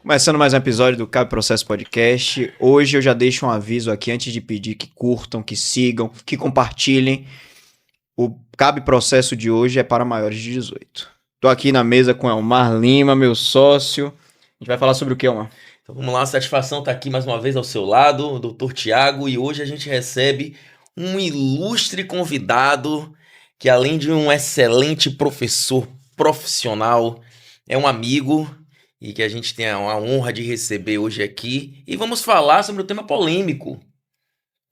Começando mais um episódio do Cabe Processo Podcast. Hoje eu já deixo um aviso aqui antes de pedir que curtam, que sigam, que compartilhem. O Cabe Processo de hoje é para maiores de 18. Tô aqui na mesa com Elmar Lima, meu sócio. A gente vai falar sobre o que, Elmar? Então vamos lá, a satisfação estar aqui mais uma vez ao seu lado, o Dr. Tiago, e hoje a gente recebe um ilustre convidado que, além de um excelente professor profissional, é um amigo e que a gente tem a honra de receber hoje aqui. E vamos falar sobre o tema polêmico,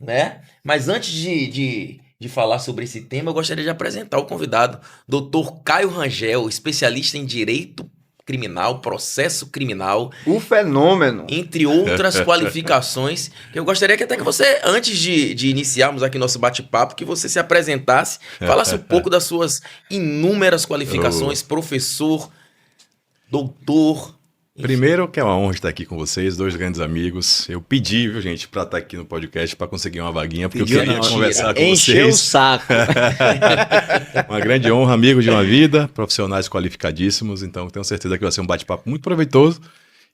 né? Mas antes de falar sobre esse tema, eu gostaria de apresentar o convidado, Dr. Caio Rangel, especialista em Direito Criminal, Processo Criminal, O fenômeno. entre outras qualificações. Eu gostaria que até que você, antes de iniciarmos aqui nosso bate-papo, que você se apresentasse, falasse um pouco das suas inúmeras qualificações, professor, doutor. Primeiro, que é uma honra estar aqui com vocês, dois grandes amigos. Eu pedi, viu, gente, para estar aqui no podcast, para conseguir uma vaguinha, porque eu queria conversar com Encheu o vocês. saco. Uma grande honra, amigos de uma vida, profissionais qualificadíssimos, então tenho certeza que vai ser um bate-papo muito proveitoso.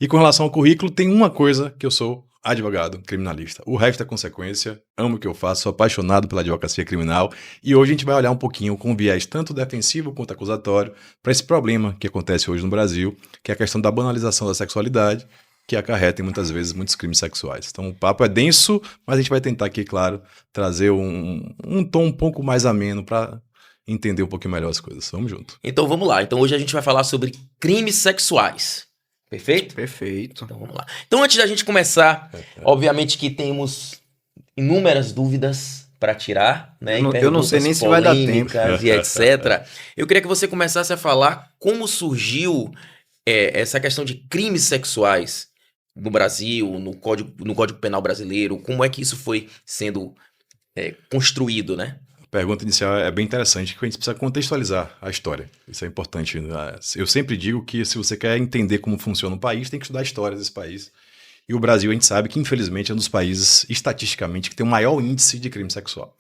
E com relação ao currículo, tem uma coisa que eu sou: advogado criminalista. O resto é consequência, amo o que eu faço, sou apaixonado pela advocacia criminal e hoje a gente vai olhar um pouquinho com viés tanto defensivo quanto acusatório para esse problema que acontece hoje no Brasil, que é a questão da banalização da sexualidade, que acarreta muitas vezes muitos crimes sexuais. Então o papo é denso, mas a gente vai tentar aqui, claro, trazer um tom um pouco mais ameno para entender um pouquinho melhor as coisas. Vamos junto. Então vamos lá. Então hoje a gente vai falar sobre crimes sexuais. Perfeito? Perfeito. Então vamos lá. Então antes da gente começar, obviamente que temos inúmeras dúvidas para tirar, né? Eu não sei nem se vai dar tempo. E etc. Eu queria que você começasse a falar como surgiu essa questão de crimes sexuais no Brasil, no Código Penal brasileiro, como é que isso foi sendo construído, né? A pergunta inicial é bem interessante, que a gente precisa contextualizar a história. Isso é importante. Eu sempre digo que se você quer entender como funciona um país, tem que estudar a história desse país. E o Brasil, a gente sabe que, infelizmente, é um dos países, estatisticamente, que tem o maior índice de crime sexual.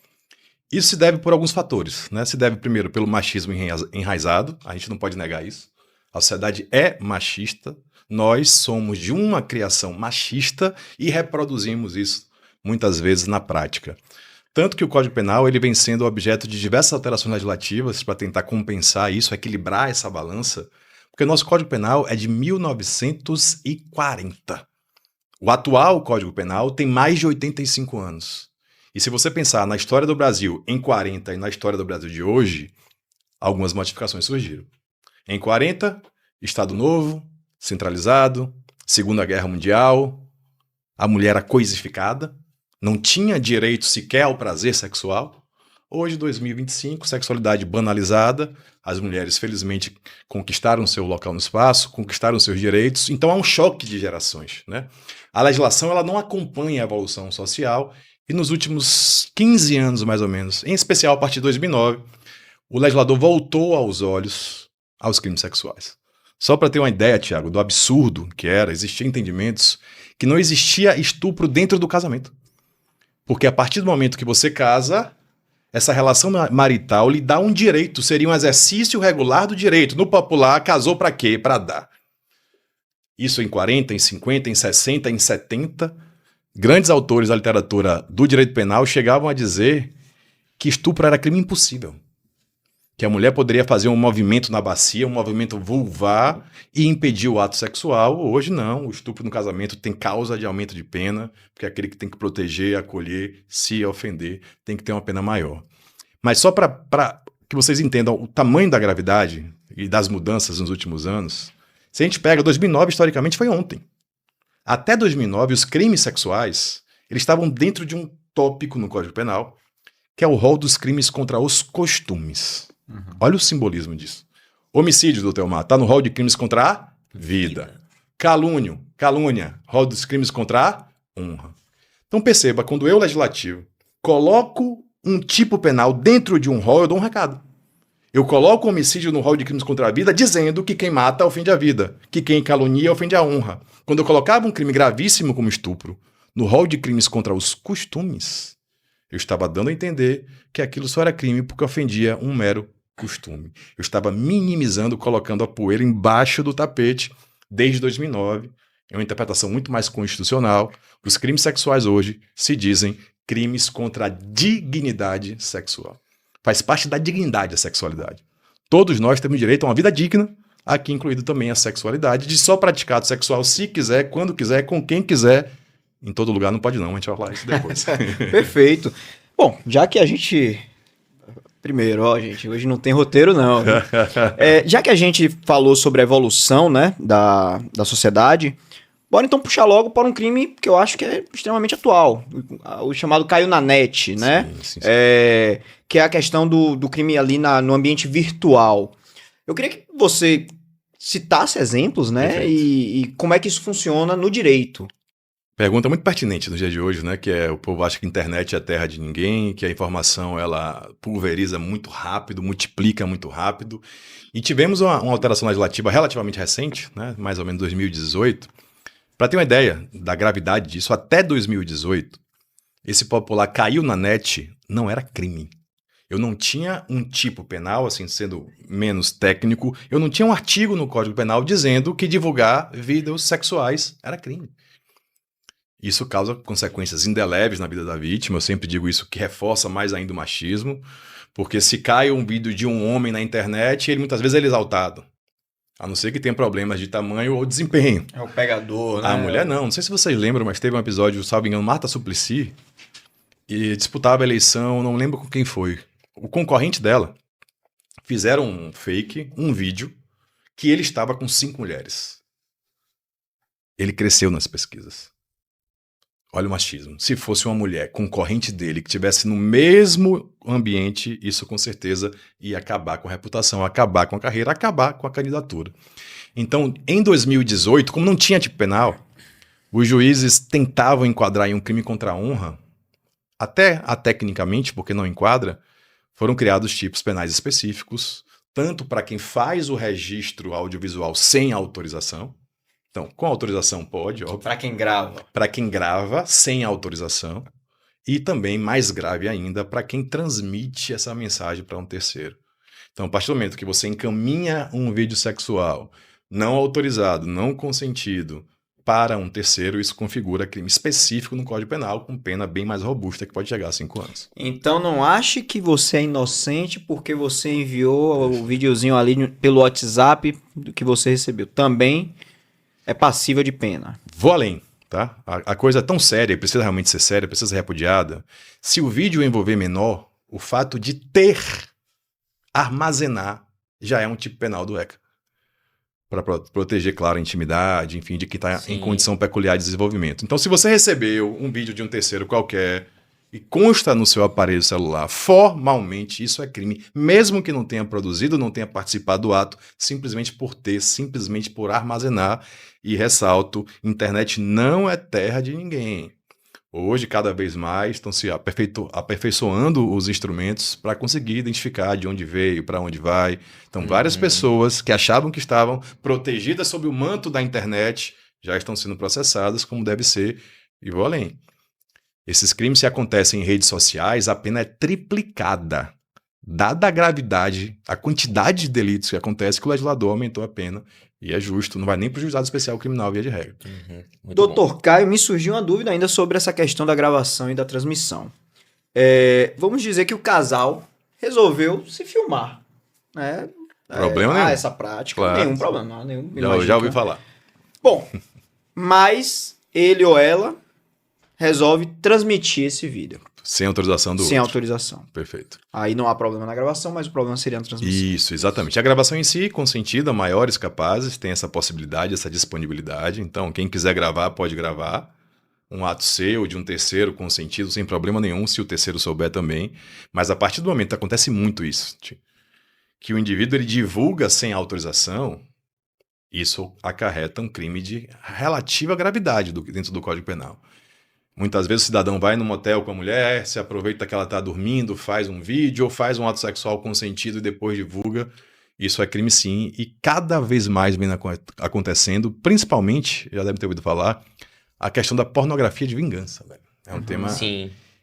Isso se deve por alguns fatores, né? Se deve, primeiro, pelo machismo enraizado. A gente não pode negar isso. A sociedade é machista. Nós somos de uma criação machista e reproduzimos isso, muitas vezes, na prática. Tanto que o Código Penal ele vem sendo objeto de diversas alterações legislativas para tentar compensar isso, equilibrar essa balança, porque o nosso Código Penal é de 1940. O atual Código Penal tem mais de 85 anos. E se você pensar na história do Brasil em 40 e na história do Brasil de hoje, algumas modificações surgiram. Em 40, Estado Novo, centralizado, Segunda Guerra Mundial, a mulher era coisificada, não tinha direito sequer ao prazer sexual. Hoje, 2025, sexualidade banalizada. As mulheres, felizmente, conquistaram seu local no espaço, conquistaram seus direitos. Então, há um choque de gerações, né? A legislação ela não acompanha a evolução social. E nos últimos 15 anos, mais ou menos, em especial a partir de 2009, o legislador voltou aos olhos aos crimes sexuais. Só para ter uma ideia, Tiago, do absurdo que era, existiam entendimentos que não existia estupro dentro do casamento. Porque a partir do momento que você casa, essa relação marital lhe dá um direito, seria um exercício regular do direito. No popular, casou para quê? Para dar. Isso em 40, em 50, em 60, em 70. Grandes autores da literatura do direito penal chegavam a dizer que estupro era crime impossível. Que a mulher poderia fazer um movimento na bacia, um movimento vulvar e impedir o ato sexual. Hoje não, o estupro no casamento tem causa de aumento de pena, porque é aquele que tem que proteger, acolher, se ofender, tem que ter uma pena maior. Mas só para que vocês entendam o tamanho da gravidade e das mudanças nos últimos anos, se a gente pega 2009, historicamente foi ontem. Até 2009, os crimes sexuais eles estavam dentro de um tópico no Código Penal, que é o rol dos crimes contra os costumes. Olha o simbolismo disso. Homicídio, doutor Elmar, está no rol de crimes contra a vida. Calúnia, rol dos crimes contra a honra. Então perceba, quando eu, legislativo, coloco um tipo penal dentro de um rol, eu dou um recado. Eu coloco o homicídio no rol de crimes contra a vida dizendo que quem mata ofende a vida, que quem calunia ofende a honra. Quando eu colocava um crime gravíssimo como estupro no rol de crimes contra os costumes, eu estava dando a entender que aquilo só era crime porque ofendia um mero costume. Eu estava minimizando, colocando a poeira embaixo do tapete desde 2009, É uma interpretação muito mais constitucional. Os crimes sexuais hoje se dizem crimes contra a dignidade sexual. Faz parte da dignidade a sexualidade. Todos nós temos direito a uma vida digna, aqui incluído também a sexualidade, de só praticar ato sexual se quiser, quando quiser, com quem quiser. Em todo lugar não pode não, a gente vai falar isso depois. Perfeito. Bom, já que a gente... Primeiro, gente, hoje não tem roteiro não. Já que a gente falou sobre a evolução, né, da sociedade, bora então puxar logo para um crime que eu acho que é extremamente atual. O chamado caiu na net, né? Sim. Que é a questão do crime ali no ambiente virtual. Eu queria que você citasse exemplos, né? E como é que isso funciona no direito. Pergunta muito pertinente no dia de hoje, né? Que é o povo acha que a internet é a terra de ninguém, que a informação ela pulveriza muito rápido, multiplica muito rápido. E tivemos uma alteração legislativa relativamente recente, né? Mais ou menos 2018. Para ter uma ideia da gravidade disso, até 2018, esse popular caiu na net não era crime. Eu não tinha um tipo penal, assim, sendo menos técnico, eu não tinha um artigo no Código Penal dizendo que divulgar vídeos sexuais era crime. Isso causa consequências indeléveis na vida da vítima. Eu sempre digo isso, que reforça mais ainda o machismo, porque se cai um vídeo de um homem na internet, muitas vezes ele é exaltado, a não ser que tenha problemas de tamanho ou desempenho. É o pegador, né? A mulher não sei se vocês lembram, mas teve um episódio, salvo engano, Marta Suplicy, e disputava a eleição, não lembro com quem foi. O concorrente dela fizeram um fake, um vídeo, que ele estava com 5 mulheres. Ele cresceu nas pesquisas. Olha o machismo. Se fosse uma mulher concorrente dele que estivesse no mesmo ambiente, isso com certeza ia acabar com a reputação, acabar com a carreira, acabar com a candidatura. Então, em 2018, como não tinha tipo penal, os juízes tentavam enquadrar em um crime contra a honra, até tecnicamente, porque não enquadra, foram criados tipos penais específicos, tanto para quem faz o registro audiovisual sem autorização. Então, com autorização pode, óbvio. Para quem grava. Para quem grava sem autorização. E também, mais grave ainda, para quem transmite essa mensagem para um terceiro. Então, a partir do momento que você encaminha um vídeo sexual não autorizado, não consentido, para um terceiro, isso configura crime específico no Código Penal, com pena bem mais robusta, que pode chegar a 5 anos. Então não ache que você é inocente porque você enviou o videozinho ali pelo WhatsApp do que você recebeu. Também é passível de pena. Vou além, tá? A coisa é tão séria, precisa realmente ser séria, precisa ser repudiada. Se o vídeo envolver menor, o fato de armazenar, já é um tipo penal do ECA. Para proteger, claro, a intimidade, enfim, de quem está em condição peculiar de desenvolvimento. Então, se você recebeu um vídeo de um terceiro qualquer e consta no seu aparelho celular, formalmente isso é crime, mesmo que não tenha produzido, não tenha participado do ato, simplesmente por ter, simplesmente por armazenar. E ressalto, internet não é terra de ninguém. Hoje, cada vez mais, estão se aperfeiçoando os instrumentos para conseguir identificar de onde veio, para onde vai. Então, várias pessoas que achavam que estavam protegidas sob o manto da internet já estão sendo processadas como deve ser. E vou além. Esses crimes, se acontecem em redes sociais, a pena é triplicada. Dada a gravidade, a quantidade de delitos que acontece, que o legislador aumentou a pena. E é justo, não vai nem para o juizado especial criminal, via de regra. Doutor Caio, me surgiu uma dúvida ainda sobre essa questão da gravação e da transmissão. Vamos dizer que o casal resolveu se filmar. Né? Problema nenhum. Essa prática, claro. Nenhum problema. Nenhum, já ouvi falar. Bom, mas ele ou ela resolve transmitir esse vídeo. Sem autorização do outro. Sem autorização. Perfeito. Aí não há problema na gravação, mas o problema seria na transmissão. Isso, exatamente. A gravação em si, consentida, maiores capazes, tem essa possibilidade, essa disponibilidade. Então, quem quiser gravar, pode gravar. Um ato seu, de um terceiro, consentido, sem problema nenhum, se o terceiro souber também. Mas a partir do momento que acontece muito isso, que o indivíduo ele divulga sem autorização, isso acarreta um crime de relativa gravidade dentro do Código Penal. Muitas vezes o cidadão vai num motel com a mulher, se aproveita que ela está dormindo, faz um vídeo ou faz um ato sexual consentido e depois divulga. Isso é crime sim, e cada vez mais vem acontecendo, principalmente, já deve ter ouvido falar, a questão da pornografia de vingança. Velho. É um tema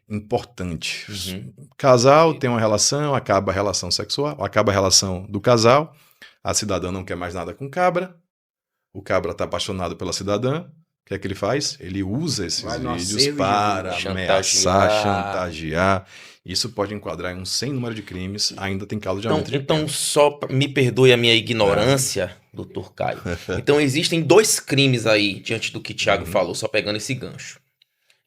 importante. Casal tem uma relação, acaba a relação sexual, acaba a relação do casal, a cidadã não quer mais nada com cabra, O cabra tá apaixonado pela cidadã. O que é que ele faz? Ele usa esses Vai no vídeos acervo de para vídeo. ameaçar, Chantagear. chantagear. Isso pode enquadrar em um sem número de crimes, ainda tem causa de aumento de Então pena. me perdoe a minha ignorância, doutor Caio. Então existem 2 crimes aí, diante do que Thiago falou, só pegando esse gancho.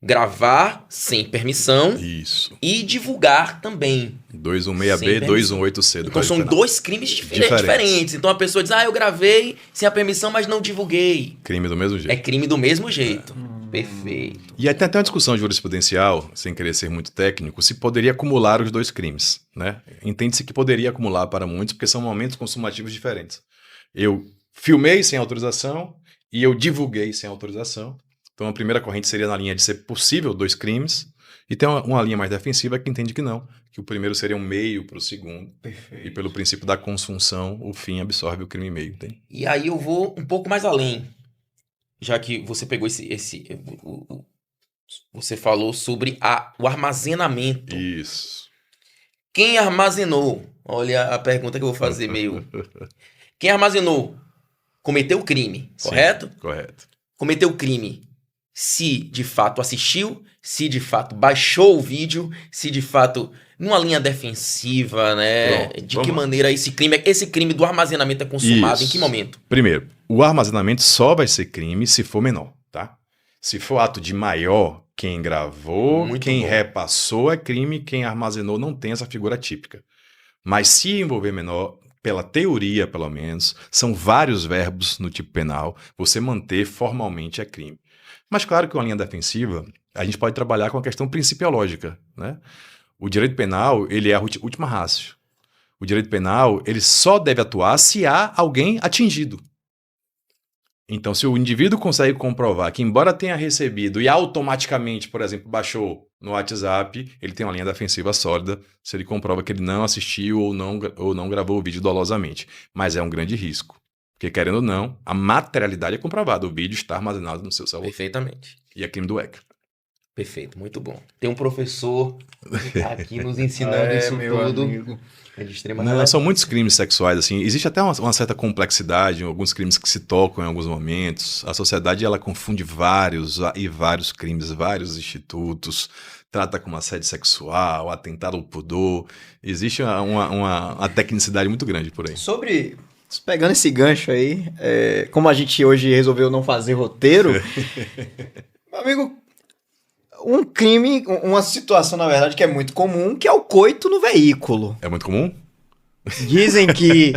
Gravar sem permissão Isso. e divulgar também. 216B, 218C do Então Código são Penal. 2 crimes diferentes. Então a pessoa diz, eu gravei sem a permissão, mas não divulguei. Crime do mesmo jeito. É crime do mesmo jeito. Perfeito. E aí tem até uma discussão jurisprudencial, sem querer ser muito técnico, se poderia acumular os 2 crimes, né? Entende-se que poderia acumular para muitos, porque são momentos consumativos diferentes. Eu filmei sem autorização e eu divulguei sem autorização. Então a primeira corrente seria na linha de ser possível 2 crimes, e tem uma linha mais defensiva que entende que não, que o primeiro seria um meio para o segundo, Perfeito. e pelo princípio da consunção, o fim absorve o crime meio, entende? E aí eu vou um pouco mais além. Já que você pegou você falou sobre o armazenamento. Isso. Quem armazenou? Olha a pergunta que eu vou fazer meio. Quem armazenou? Cometeu o crime, Sim, correto? correto. Cometeu o crime. Se de fato assistiu, se de fato baixou o vídeo, se de fato numa linha defensiva, né? Pronto, De vamos que lá. maneira esse crime do armazenamento é consumado? Em Isso. que momento? Primeiro, o armazenamento só vai ser crime se for menor, tá? Se for ato de maior, quem gravou, Muito quem bom. repassou é crime, quem armazenou não tem essa figura típica. Mas se envolver menor, pela teoria pelo menos, são vários verbos no tipo penal, você manter formalmente é crime. Mas claro que uma linha defensiva, a gente pode trabalhar com a questão principiológica, né? O direito penal, ele é a última ratio. O direito penal, ele só deve atuar se há alguém atingido. Então, se o indivíduo consegue comprovar que, embora tenha recebido e automaticamente, por exemplo, baixou no WhatsApp, ele tem uma linha defensiva sólida, se ele comprova que ele não assistiu ou não gravou o vídeo dolosamente. Mas é um grande risco. Porque, querendo ou não, a materialidade é comprovada. O vídeo está armazenado no seu celular. Perfeitamente. E é crime do ECA. Perfeito, muito bom. Tem um professor que tá aqui nos ensinando isso tudo. Amigo. É de extrema Não, relevância. são muitos crimes sexuais, assim. Existe até uma certa complexidade em alguns crimes que se tocam em alguns momentos. A sociedade, ela confunde vários crimes, vários institutos, trata como assédio sexual, atentado ao pudor. Existe uma tecnicidade muito grande por aí. Pegando esse gancho aí, como a gente hoje resolveu não fazer roteiro, meu amigo, um crime, uma situação, na verdade, que é muito comum, que é o coito no veículo. É muito comum? Dizem que...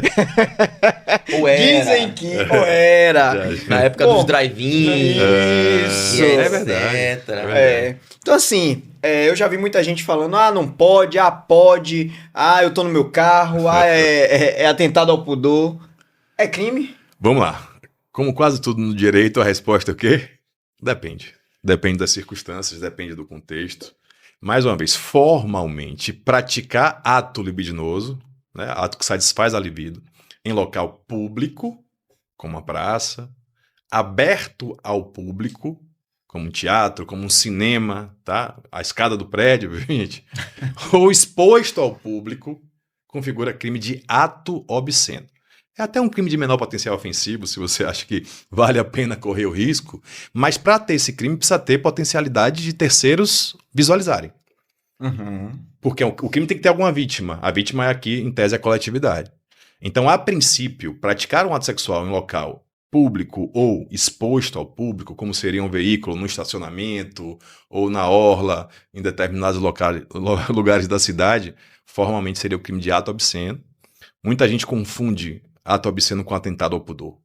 Ou era. Dizem que... Ou era. Na época Bom, dos drive-in. Isso. e É verdade. etc. É verdade. Então, assim, eu já vi muita gente falando, não pode, pode, eu tô no meu carro, é atentado ao pudor. É crime? Vamos lá. Como quase tudo no direito, a resposta é o quê? Depende. Depende das circunstâncias, depende do contexto. Mais uma vez, formalmente, praticar ato libidinoso, né, ato que satisfaz a libido, em local público, como a praça, aberto ao público, como um teatro, como um cinema, tá? A escada do prédio, viu, gente? Ou exposto ao público, configura crime de ato obsceno. É até um crime de menor potencial ofensivo, se você acha que vale a pena correr o risco, mas para ter esse crime precisa ter potencialidade de terceiros visualizarem. Uhum. Porque o crime tem que ter alguma vítima. A vítima é aqui, em tese, a coletividade. Então, a princípio, praticar um ato sexual em local público ou exposto ao público, como seria um veículo no estacionamento ou na orla, em determinados lugares da cidade, formalmente seria o crime de ato obsceno. Muita gente confunde ato obsceno com atentado ao pudor.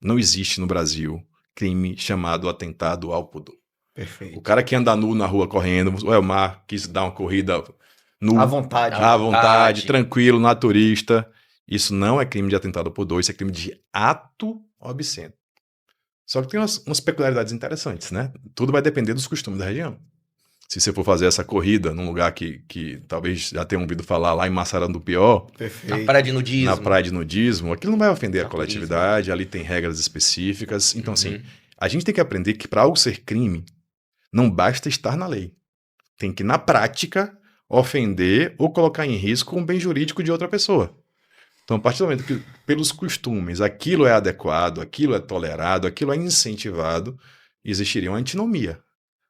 Não existe no Brasil crime chamado atentado ao pudor. Perfeito. O cara que anda nu na rua correndo, o Elmar quis dar uma corrida nu, À vontade. à vontade, tranquilo, naturista. Isso não é crime de atentado ao pudor, isso é crime de ato obsceno. Só que tem umas peculiaridades interessantes, né? Tudo vai depender dos costumes da região. Se você for fazer essa corrida num lugar que talvez já tenham ouvido falar lá em Massarandupió, Na Perfeito. praia de nudismo. na praia de nudismo, aquilo não vai ofender a Naturismo. coletividade, ali tem regras específicas. Então, assim, Uhum. a gente tem que aprender que para algo ser crime, não basta estar na lei. Tem que, na prática, ofender ou colocar em risco um bem jurídico de outra pessoa. Então, a partir do momento que, pelos costumes, aquilo é adequado, aquilo é tolerado, aquilo é incentivado, existiria uma antinomia.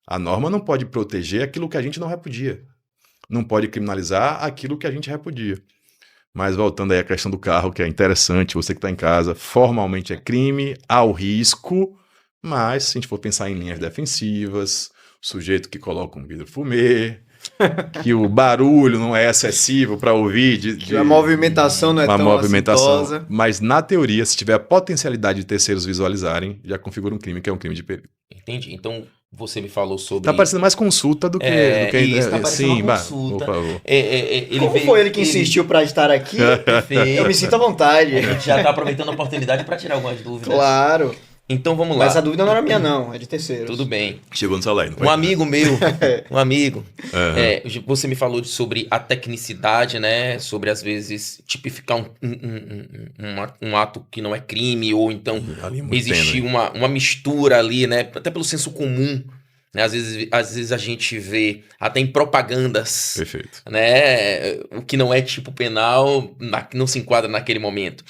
A norma não pode proteger aquilo que a gente não repudia. Não pode criminalizar aquilo que a gente repudia. Mas voltando aí à questão do carro, que é interessante, você que está em casa, formalmente é crime, há o risco, mas se a gente for pensar em linhas defensivas, o sujeito que coloca um vidro fumê, que o barulho não é excessivo para ouvir, Que a movimentação não é uma tão movimentação, assintosa. mas na teoria, se tiver a potencialidade de terceiros visualizarem, já configura um crime, que é um crime de perigo. Entendi. Então, você me falou sobre... Tá parecendo mais consulta do que... isso, tá parecendo sim, uma consulta. por favor. Como foi ele que insistiu pra estar aqui? Eu me sinto à vontade. A gente já tá aproveitando a oportunidade para tirar algumas dúvidas. Claro. Então, vamos lá. Mas a dúvida não era minha, não. É de terceiros. Tudo bem. Chegou no salário, não foi? Um amigo meu, Uhum. você me falou sobre a tecnicidade, né? Sobre, às vezes, tipificar um ato que não é crime, ou então Ali é muito existir tênue. uma mistura ali, né? Até pelo senso comum, né? Às vezes a gente vê até em propagandas, Perfeito. né? O que não é tipo penal, não se enquadra naquele momento.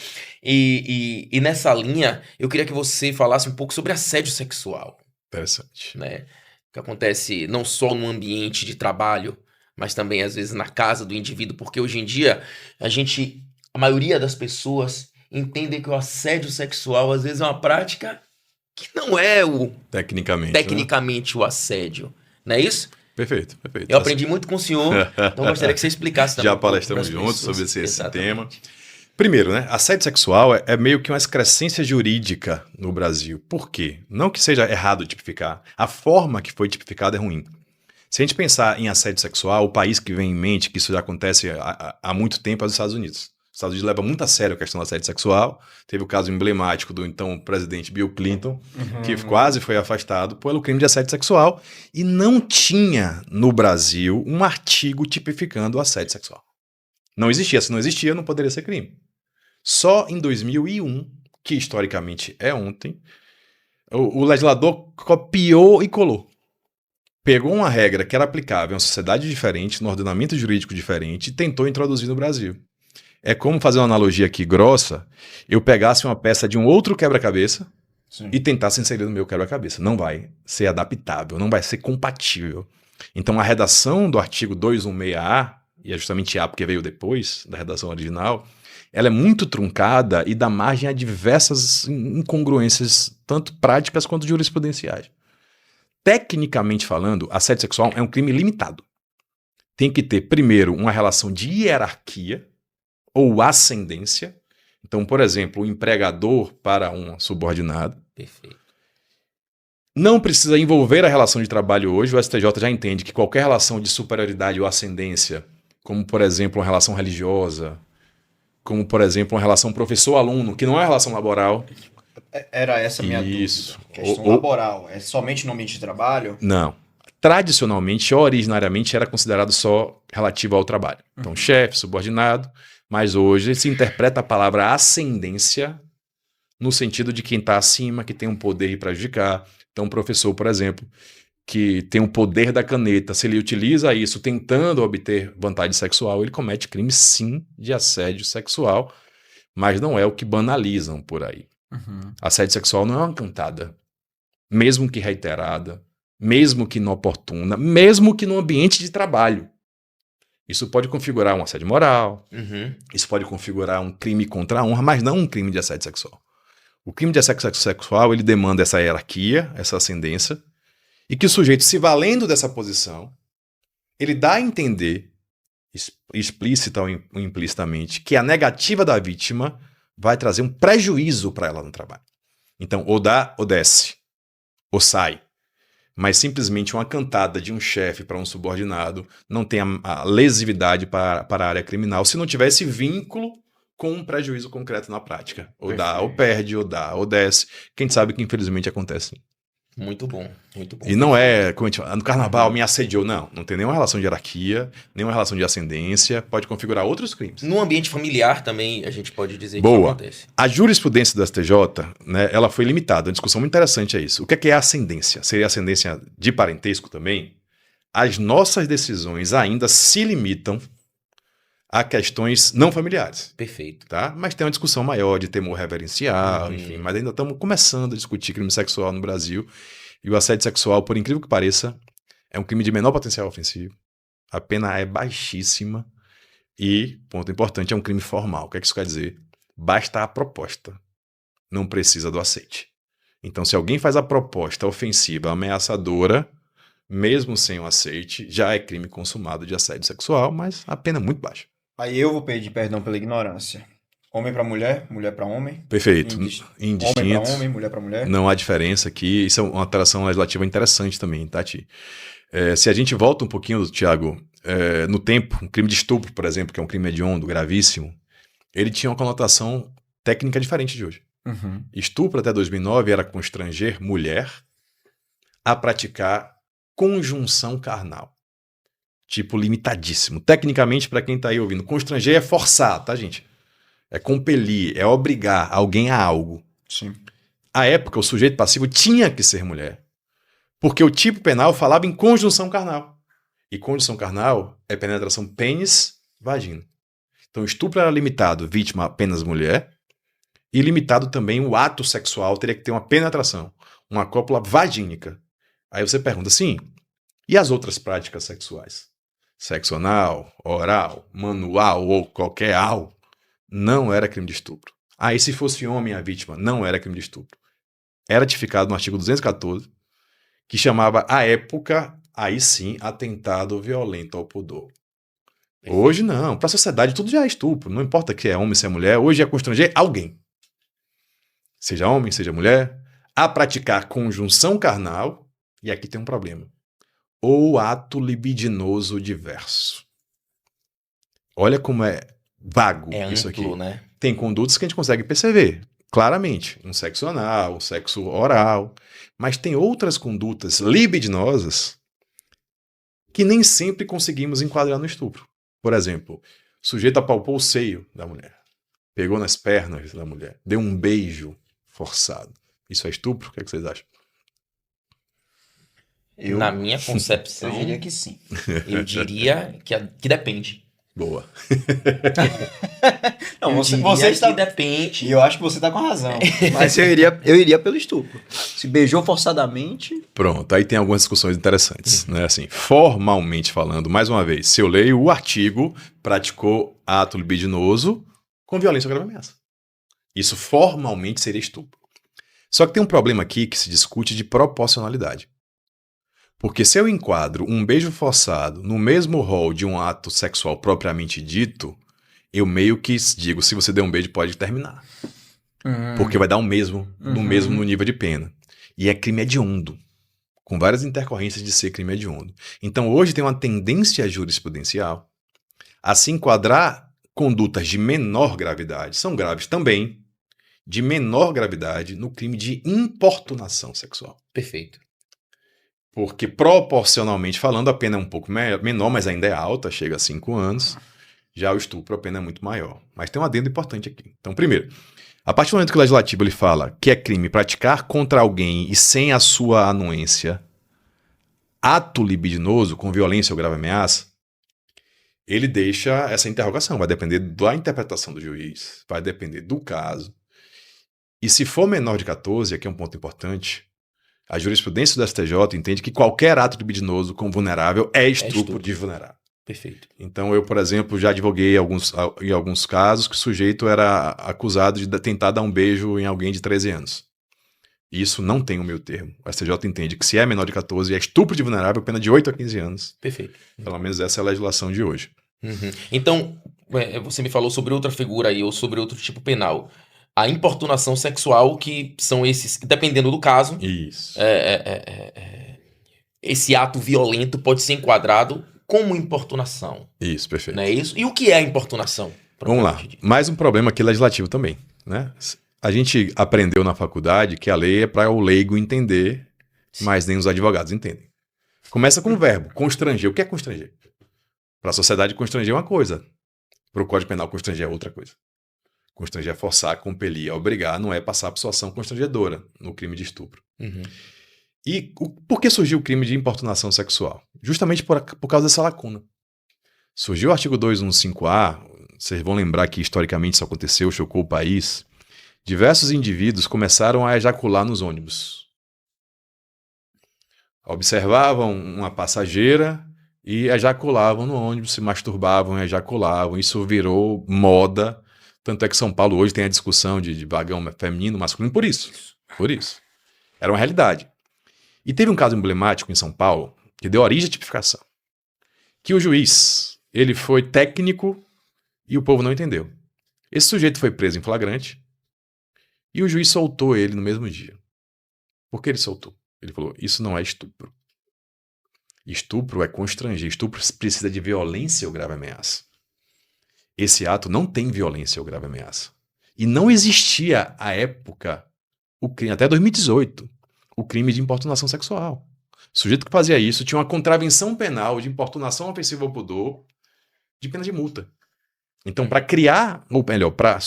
E nessa linha, eu queria que você falasse um pouco sobre assédio sexual, Interessante. né? Que acontece não só no ambiente de trabalho, mas também às vezes na casa do indivíduo, porque hoje em dia a maioria das pessoas entendem que o assédio sexual às vezes é uma prática que não é Tecnicamente. Né? tecnicamente o assédio, não é isso? Perfeito, perfeito. Eu aprendi muito com o senhor, então eu gostaria que você explicasse também. Já um pouco palestramos pras juntos pessoas. sobre esse Exatamente. tema. Primeiro, né? Assédio sexual é meio que uma excrescência jurídica no Brasil. Por quê? Não que seja errado tipificar. A forma que foi tipificada é ruim. Se a gente pensar em assédio sexual, o país que vem em mente que isso já acontece há muito tempo é os Estados Unidos. Os Estados Unidos leva muito a sério a questão do assédio sexual. Teve o caso emblemático do então presidente Bill Clinton, que quase foi afastado pelo crime de assédio sexual. E não tinha no Brasil um artigo tipificando o assédio sexual. Não existia. Se não existia, não poderia ser crime. Só em 2001, que historicamente é ontem, o legislador copiou e colou. Pegou uma regra que era aplicável em uma sociedade diferente, no ordenamento jurídico diferente, e tentou introduzir no Brasil. É como fazer uma analogia aqui grossa, eu pegasse uma peça de um outro quebra-cabeça e tentasse inserir no meu quebra-cabeça. Não vai ser adaptável, não vai ser compatível. Então a redação do artigo 216A, e é justamente A porque veio depois da redação original, ela é muito truncada e dá margem a diversas incongruências, tanto práticas quanto jurisprudenciais. Tecnicamente falando, assédio sexual é um crime limitado. Tem que ter, primeiro, uma relação de hierarquia ou ascendência. Então, por exemplo, o empregador para um subordinado. Perfeito. Não precisa envolver a relação de trabalho hoje. O STJ já entende que qualquer relação de superioridade ou ascendência, como, por exemplo, uma relação religiosa, como, por exemplo, uma relação professor-aluno, que não é uma relação laboral. Era essa a minha Isso. dúvida. Questão laboral. É somente no ambiente de trabalho? Não. Tradicionalmente, originariamente, era considerado só relativo ao trabalho. Então, chefe, subordinado, mas hoje se interpreta a palavra ascendência no sentido de quem está acima, que tem um poder de prejudicar. Então, um professor, por exemplo, que tem o poder da caneta, se ele utiliza isso tentando obter vantagem sexual, ele comete crime, sim, de assédio sexual, mas não é o que banalizam por aí. Assédio sexual não é uma cantada, mesmo que reiterada, mesmo que inoportuna, mesmo que no ambiente de trabalho. Isso pode configurar um assédio moral, isso pode configurar um crime contra a honra, mas não um crime de assédio sexual. O crime de assédio sexual, ele demanda essa hierarquia, essa ascendência, e que o sujeito, se valendo dessa posição, ele dá a entender, explícita ou implicitamente, que a negativa da vítima vai trazer um prejuízo para ela no trabalho. Então, ou dá ou desce, ou sai. Mas simplesmente uma cantada de um chefe para um subordinado não tem a lesividade para a área criminal se não tiver esse vínculo com um prejuízo concreto na prática. Ou dá ou perde, ou dá ou desce. Quem sabe que infelizmente acontece. Muito bom, muito bom. E não é, como a gente fala, no carnaval me assediou. Não tem nenhuma relação de hierarquia, nenhuma relação de ascendência, pode configurar outros crimes. No ambiente familiar também a gente pode dizer que Boa. isso acontece. A jurisprudência do STJ, né, ela foi limitada. Uma discussão muito interessante é isso. O que é ascendência? Seria ascendência de parentesco também? As nossas decisões ainda se limitam a questões não familiares. Perfeito. Tá? Mas tem uma discussão maior de temor reverencial, enfim. Mas ainda estamos começando a discutir crime sexual no Brasil. E o assédio sexual, por incrível que pareça, é um crime de menor potencial ofensivo. A pena é baixíssima. E, ponto importante, é um crime formal. O que é que isso quer dizer? Basta a proposta. Não precisa do aceite. Então, se alguém faz a proposta ofensiva, ameaçadora, mesmo sem o aceite, já é crime consumado de assédio sexual, mas a pena é muito baixa. Aí eu vou pedir perdão pela ignorância. Homem pra mulher, mulher pra homem. Perfeito. Homem Indistinto. pra homem, mulher pra mulher. Não há diferença aqui. Isso é uma alteração legislativa interessante também, Tati. Se a gente volta um pouquinho, Tiago, no tempo, um crime de estupro, por exemplo, que é um crime hediondo, gravíssimo, ele tinha uma conotação técnica diferente de hoje. Uhum. Estupro até 2009 era constranger mulher a praticar conjunção carnal. Tipo, limitadíssimo. Tecnicamente, para quem tá aí ouvindo, constranger é forçar, tá, gente? É compelir, é obrigar alguém a algo. Sim. À época, o sujeito passivo tinha que ser mulher. Porque o tipo penal falava em conjunção carnal. E conjunção carnal é penetração pênis-vagina. Então, o estupro era limitado, vítima apenas mulher. E limitado também o ato sexual, teria que ter uma penetração, uma cópula vagínica. Aí você pergunta assim, e as outras práticas sexuais? Sexo anal, oral, manual ou qualquer al, não era crime de estupro. Aí se fosse homem a vítima, não era crime de estupro. Era tipificado no artigo 214, que chamava, à época, aí sim, atentado violento ao pudor. Hoje não, para a sociedade tudo já é estupro, não importa que é homem, se é mulher, hoje é constranger alguém. Seja homem, seja mulher, a praticar conjunção carnal, e aqui tem um problema, ou ato libidinoso diverso. Olha como é vago isso amplo, aqui. Né? Tem condutas que a gente consegue perceber, claramente. Um sexo anal, um sexo oral. Mas tem outras condutas libidinosas que nem sempre conseguimos enquadrar no estupro. Por exemplo, o sujeito apalpou o seio da mulher, pegou nas pernas da mulher, deu um beijo forçado. Isso é estupro? O que é que vocês acham? Na minha concepção, Eu diria que sim. eu diria que depende. Boa. Não, Eu você diria está... que depende. E eu acho que você tá com razão. Mas eu iria pelo estupro. Se beijou forçadamente... Pronto, aí tem algumas discussões interessantes, né? Assim, formalmente falando, mais uma vez, se eu leio o artigo, praticou ato libidinoso com violência ou grave ameaça. Isso formalmente seria estupro. Só que tem um problema aqui que se discute de proporcionalidade. Porque se eu enquadro um beijo forçado no mesmo rol de um ato sexual propriamente dito, eu meio que digo, se você der um beijo, pode terminar. Porque vai dar no mesmo no nível de pena. E é crime hediondo, com várias intercorrências de ser crime hediondo. Então hoje tem uma tendência jurisprudencial a se enquadrar condutas de menor gravidade, são graves também, de menor gravidade no crime de importunação sexual. Perfeito. Porque proporcionalmente falando, a pena é um pouco menor, mas ainda é alta, chega a 5 anos. Já o estupro, a pena é muito maior. Mas tem um adendo importante aqui. Então, primeiro, a partir do momento que o legislativo ele fala que é crime praticar contra alguém e sem a sua anuência ato libidinoso com violência ou grave ameaça, ele deixa essa interrogação. Vai depender da interpretação do juiz, vai depender do caso. E se for menor de 14, aqui é um ponto importante, a jurisprudência do STJ entende que qualquer ato libidinoso com vulnerável é estupro de vulnerável. Perfeito. Então eu, por exemplo, já advoguei em alguns casos que o sujeito era acusado de tentar dar um beijo em alguém de 13 anos. Isso não tem o meio termo. O STJ entende que se é menor de 14 é estupro de vulnerável, pena de 8 a 15 anos. Perfeito. Pelo menos essa é a legislação de hoje. Então, você me falou sobre outra figura aí, ou sobre outro tipo penal. A importunação sexual, que são esses, dependendo do caso, Isso. esse ato violento pode ser enquadrado como importunação. Isso, perfeito. Não é isso? E o que é a importunação? Vamos lá. Mais um problema aqui legislativo também, né? A gente aprendeu na faculdade que a lei é para o leigo entender, mas nem os advogados entendem. Começa com o verbo, constranger. O que é constranger? Para a sociedade, constranger é uma coisa. Para o Código Penal, constranger é outra coisa. Constranger é forçar, compelir, obrigar, não é passar por situação constrangedora no crime de estupro. E por que surgiu o crime de importunação sexual? Justamente por causa dessa lacuna. Surgiu o artigo 215A, vocês vão lembrar que historicamente isso aconteceu, chocou o país. Diversos indivíduos começaram a ejacular nos ônibus. Observavam uma passageira e ejaculavam no ônibus, se masturbavam, ejaculavam. Isso virou moda. Tanto é que São Paulo hoje tem a discussão de vagão feminino, masculino, por isso. Por isso. Era uma realidade. E teve um caso emblemático em São Paulo que deu origem à tipificação. Que o juiz, ele foi técnico e o povo não entendeu. Esse sujeito foi preso em flagrante e o juiz soltou ele no mesmo dia. Por que ele soltou? Ele falou, isso não é estupro. Estupro é constranger. Estupro precisa de violência ou grave ameaça. Esse ato não tem violência ou grave ameaça. E não existia, à época, o crime, até 2018, o crime de importunação sexual. O sujeito que fazia isso tinha uma contravenção penal de importunação ofensiva ao pudor de pena de multa. Então, para criar, ou melhor, para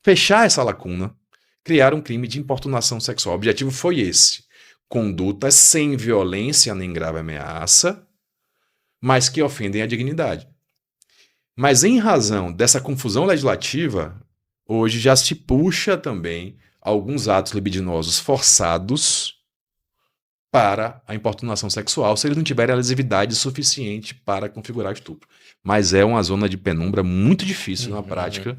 fechar essa lacuna, criaram um crime de importunação sexual. O objetivo foi esse. Condutas sem violência nem grave ameaça, mas que ofendem a dignidade. Mas em razão dessa confusão legislativa, hoje já se puxa também alguns atos libidinosos forçados para a importunação sexual, se eles não tiverem a lesividade suficiente para configurar estupro. Mas é uma zona de penumbra muito difícil na prática.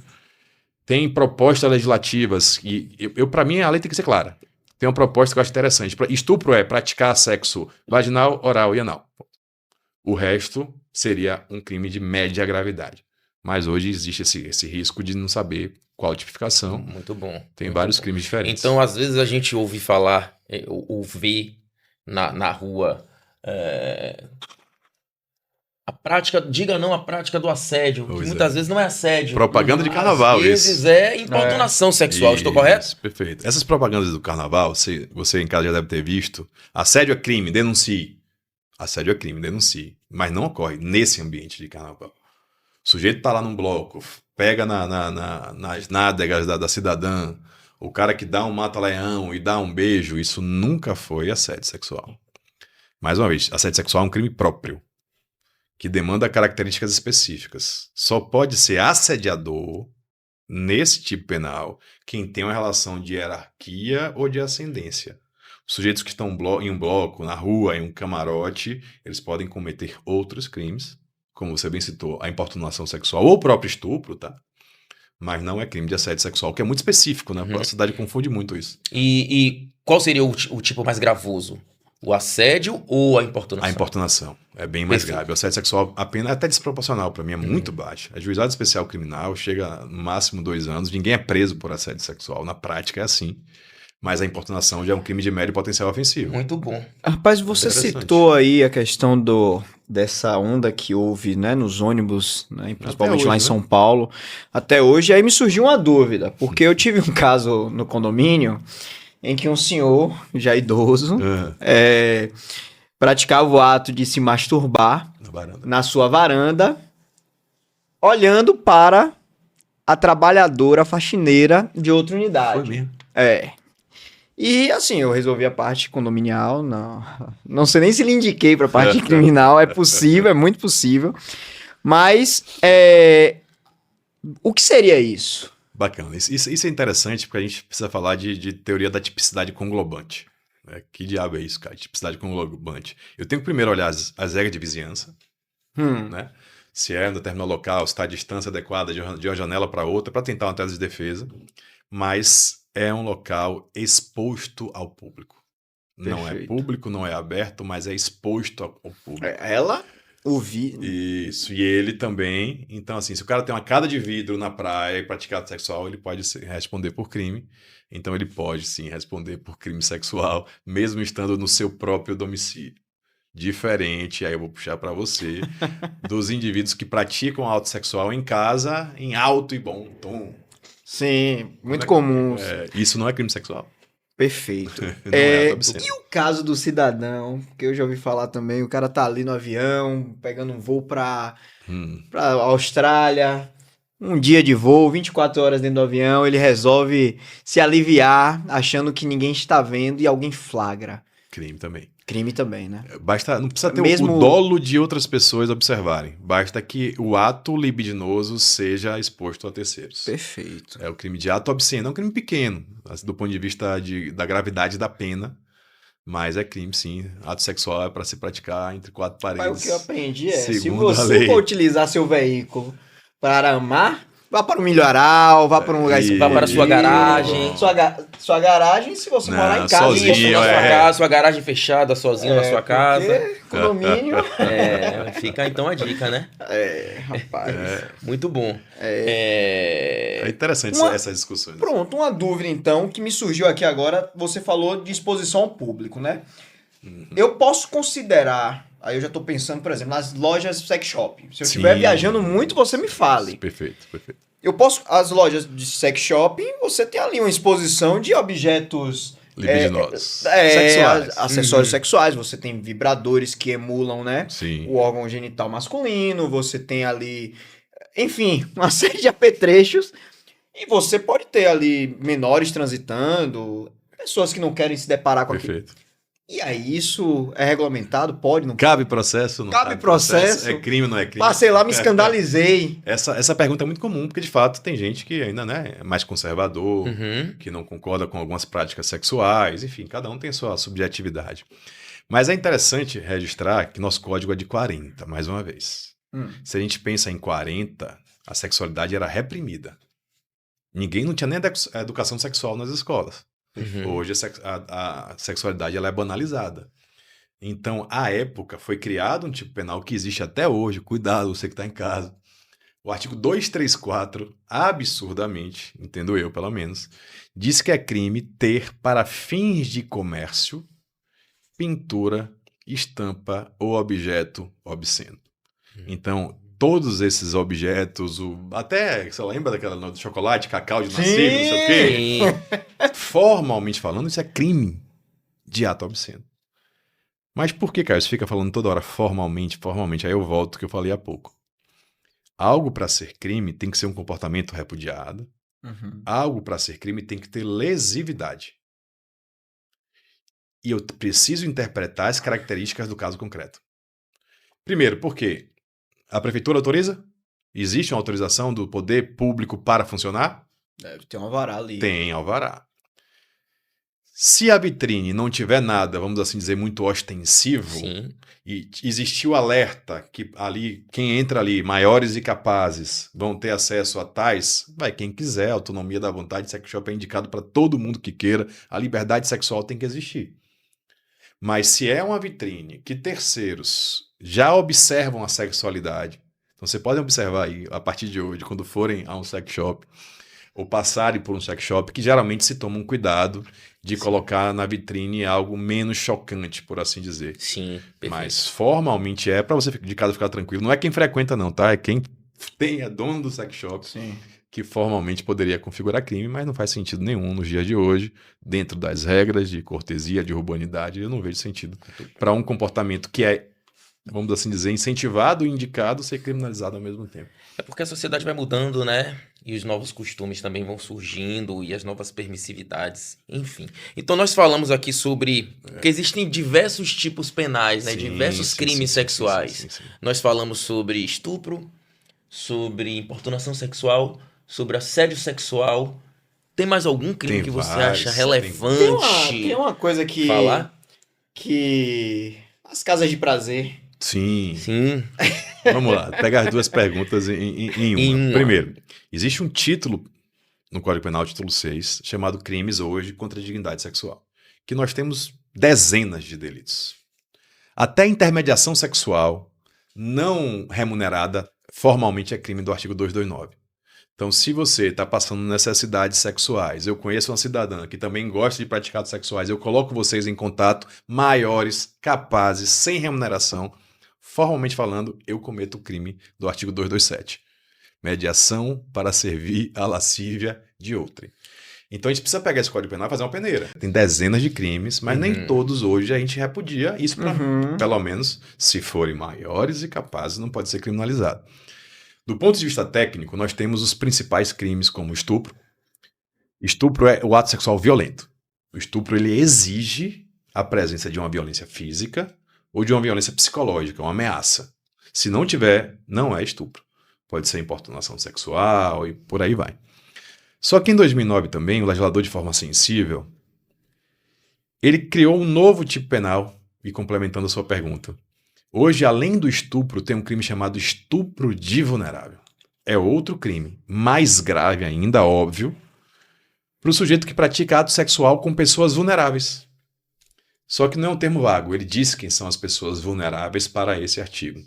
Tem propostas legislativas, e para mim a lei tem que ser clara. Tem uma proposta que eu acho interessante. Estupro é praticar sexo vaginal, oral e anal. O resto seria um crime de média gravidade. Mas hoje existe esse risco de não saber qual a tipificação. Muito bom. Tem muito vários bom. crimes diferentes. Então, às vezes a gente ouve falar, ou vê na rua, a prática, diga não à prática do assédio, que muitas vezes não é assédio. Propaganda de carnaval, às vezes é importunação sexual, estou correto? Perfeito. Essas propagandas do carnaval, você em casa já deve ter visto. Assédio é crime, denuncie. Assédio é crime, denuncie. Mas não ocorre nesse ambiente de carnaval. O sujeito está lá num bloco, pega nas nádegas da cidadã, o cara que dá um mata-leão e dá um beijo, isso nunca foi assédio sexual. Mais uma vez, assédio sexual é um crime próprio, que demanda características específicas. Só pode ser assediador, nesse tipo penal, quem tem uma relação de hierarquia ou de ascendência. Os sujeitos que estão em um bloco, na rua, em um camarote, eles podem cometer outros crimes, como você bem citou, a importunação sexual ou o próprio estupro, tá? Mas não é crime de assédio sexual, que é muito específico, né? A sociedade confunde muito isso. E qual seria o tipo mais gravoso? O assédio ou a importunação? A importunação é bem mais grave. O assédio sexual, a pena é até desproporcional para mim, é muito baixa. A juizado especial criminal chega no máximo 2 anos, ninguém é preso por assédio sexual. Na prática é assim. Mas a importunação já é um crime de médio potencial ofensivo. Muito bom. Rapaz, você citou aí a questão dessa onda que houve, né, nos ônibus, né, principalmente hoje, lá em São Paulo, até hoje. Aí me surgiu uma dúvida, porque eu tive um caso no condomínio em que um senhor, já idoso, praticava o ato de se masturbar na sua varanda, olhando para a trabalhadora faxineira de outra unidade. Foi mesmo. E assim, eu resolvi a parte condominial, não sei nem se lhe indiquei para a parte criminal, é possível, é muito possível. Mas o que seria isso? Bacana, isso é interessante porque a gente precisa falar de teoria da tipicidade conglobante. Que diabo é isso, cara? Tipicidade conglobante. Eu tenho que primeiro olhar as regras de vizinhança, né? Se é um determinado local, se está a distância adequada de uma janela para outra, para tentar uma tese de defesa, mas é um local exposto ao público. Perfeito. Não é público, não é aberto, mas é exposto ao público. Ela ouvir. Isso, e ele também. Então, assim, se o cara tem uma casa de vidro na praia e praticar sexual, ele pode responder por crime. Então, ele pode, sim, responder por crime sexual, mesmo estando no seu próprio domicílio. Diferente, aí eu vou puxar para você, dos indivíduos que praticam ato sexual em casa, em alto e bom tom. Sim, muito comum. Isso não é crime sexual. Perfeito. E o caso do cidadão, que eu já ouvi falar também, o cara tá ali no avião, pegando um voo pra Austrália, um dia de voo, 24 horas dentro do avião, ele resolve se aliviar, achando que ninguém está vendo e alguém flagra. Crime também. Crime também, né? Não precisa ter Mesmo- o dolo de outras pessoas observarem. Basta que o ato libidinoso seja exposto a terceiros. Perfeito. É o crime de ato obsceno. É um crime pequeno, assim, do ponto de vista da gravidade da pena. Mas é crime, sim. Ato sexual é para se praticar entre quatro Mas paredes. o que eu aprendi é, se Segundo a você lei. for utilizar seu veículo para amar, vá para um milharal, vá para um lugar Isso. Vá para a sua garagem. Sua garagem, se você Não, morar em casa. sozinho, Isso, na sua é. casa, sua garagem fechada, sozinho na sua casa. Porque condomínio. Fica então a dica, né? Rapaz. Muito bom. É interessante essas discussões. Pronto, uma dúvida então que me surgiu aqui agora. Você falou de exposição ao público, né? Eu posso considerar, aí eu já tô pensando, por exemplo, nas lojas sex shop. Se eu Sim. estiver viajando muito, você me fale. Perfeito. As lojas de sex shop, você tem ali uma exposição de objetos Libidinosos. sexuais. Sexuais. Acessórios sexuais, você tem vibradores que emulam, né? Sim. O órgão genital masculino, você tem ali, enfim, uma série de apetrechos. E você pode ter ali menores transitando, pessoas que não querem se deparar com aquilo. Perfeito. E aí, isso é regulamentado? Pode? Não Cabe processo? Não Cabe processo? É crime ou não é crime? Passei lá, me escandalizei. Essa pergunta é muito comum, porque de fato tem gente que ainda, né, é mais conservador, Uhum. que não concorda com algumas práticas sexuais, enfim, cada um tem sua subjetividade. Mas é interessante registrar que nosso código é de 40, mais uma vez. Se a gente pensa em 40, a sexualidade era reprimida. Ninguém não tinha nem educação sexual nas escolas. Uhum. Hoje a sexualidade ela é banalizada. Então, à época, foi criado um tipo penal que existe até hoje. Cuidado, você que está em casa. O artigo 234, absurdamente, entendo eu pelo menos, diz que é crime ter para fins de comércio pintura, estampa ou objeto obsceno. Então, todos esses objetos, até, você lembra daquela nota de chocolate, cacau de nascido, não sei o quê? Sim. Formalmente falando, isso é crime de ato obsceno. Mas por que, Caio, você fica falando toda hora formalmente? Aí eu volto ao que eu falei há pouco. Algo para ser crime tem que ser um comportamento repudiado. Algo para ser crime tem que ter lesividade. E eu preciso interpretar as características do caso concreto. Primeiro, por quê? A prefeitura autoriza? Existe uma autorização do poder público para funcionar? Deve ter um alvará ali. Tem alvará. Se a vitrine não tiver nada, vamos assim dizer, muito ostensivo, Sim. e existiu alerta que ali, quem entra ali, maiores e capazes, vão ter acesso a tais, vai quem quiser, a autonomia da vontade, sex shop é indicado para todo mundo que queira, a liberdade sexual tem que existir. Mas se é uma vitrine que terceiros já observam a sexualidade, então você pode observar aí, a partir de hoje, quando forem a um sex shop, ou passarem por um sex shop, que geralmente se toma um cuidado de colocar na vitrine algo menos chocante, por assim dizer. Sim, perfeito. Mas formalmente para você de casa ficar tranquilo. Não é quem frequenta não, tá? É quem é dono do sex shop. Sim. Que formalmente poderia configurar crime, mas não faz sentido nenhum nos dias de hoje, dentro das regras de cortesia, de urbanidade, eu não vejo sentido para um comportamento que é, vamos assim dizer, incentivado e indicado ser criminalizado ao mesmo tempo. É porque a sociedade vai mudando, né? E os novos costumes também vão surgindo, e as novas permissividades, enfim. Então nós falamos aqui sobre que existem diversos tipos penais, né? Sim, Diversos sim, crimes sim, sexuais. sim. Nós falamos sobre estupro, sobre importunação sexual, sobre assédio sexual. Tem mais algum crime Tem que você vários, acha tem relevante? Tem uma coisa que... falar? Que... As casas de prazer. Sim. Sim. Vamos lá, pegar as duas perguntas em Em uma. uma. Primeiro, existe um título no Código Penal, título 6, chamado Crimes hoje contra a Dignidade Sexual, que nós temos dezenas de delitos. Até intermediação sexual não remunerada formalmente é crime do artigo 229. Então, se você está passando necessidades sexuais, eu conheço uma cidadã que também gosta de praticar atos sexuais, eu coloco vocês em contato, maiores, capazes, sem remuneração, formalmente falando, eu cometo o crime do artigo 227. Mediação para servir a lascívia de outrem. Então a gente precisa pegar esse Código Penal e fazer uma peneira. Tem dezenas de crimes, mas nem todos hoje a gente repudia. Isso, pelo menos, se forem maiores e capazes, não pode ser criminalizado. Do ponto de vista técnico, nós temos os principais crimes como estupro. Estupro é o ato sexual violento. O estupro ele exige a presença de uma violência física ou de uma violência psicológica, uma ameaça. Se não tiver, não é estupro. Pode ser importunação sexual e por aí vai. Só que em 2009 também, o legislador, de forma sensível, ele criou um novo tipo penal, e complementando a sua pergunta. Hoje, além do estupro, tem um crime chamado estupro de vulnerável. É outro crime, mais grave ainda, óbvio, para o sujeito que pratica ato sexual com pessoas vulneráveis. Só que não é um termo vago, ele diz quem são as pessoas vulneráveis para esse artigo.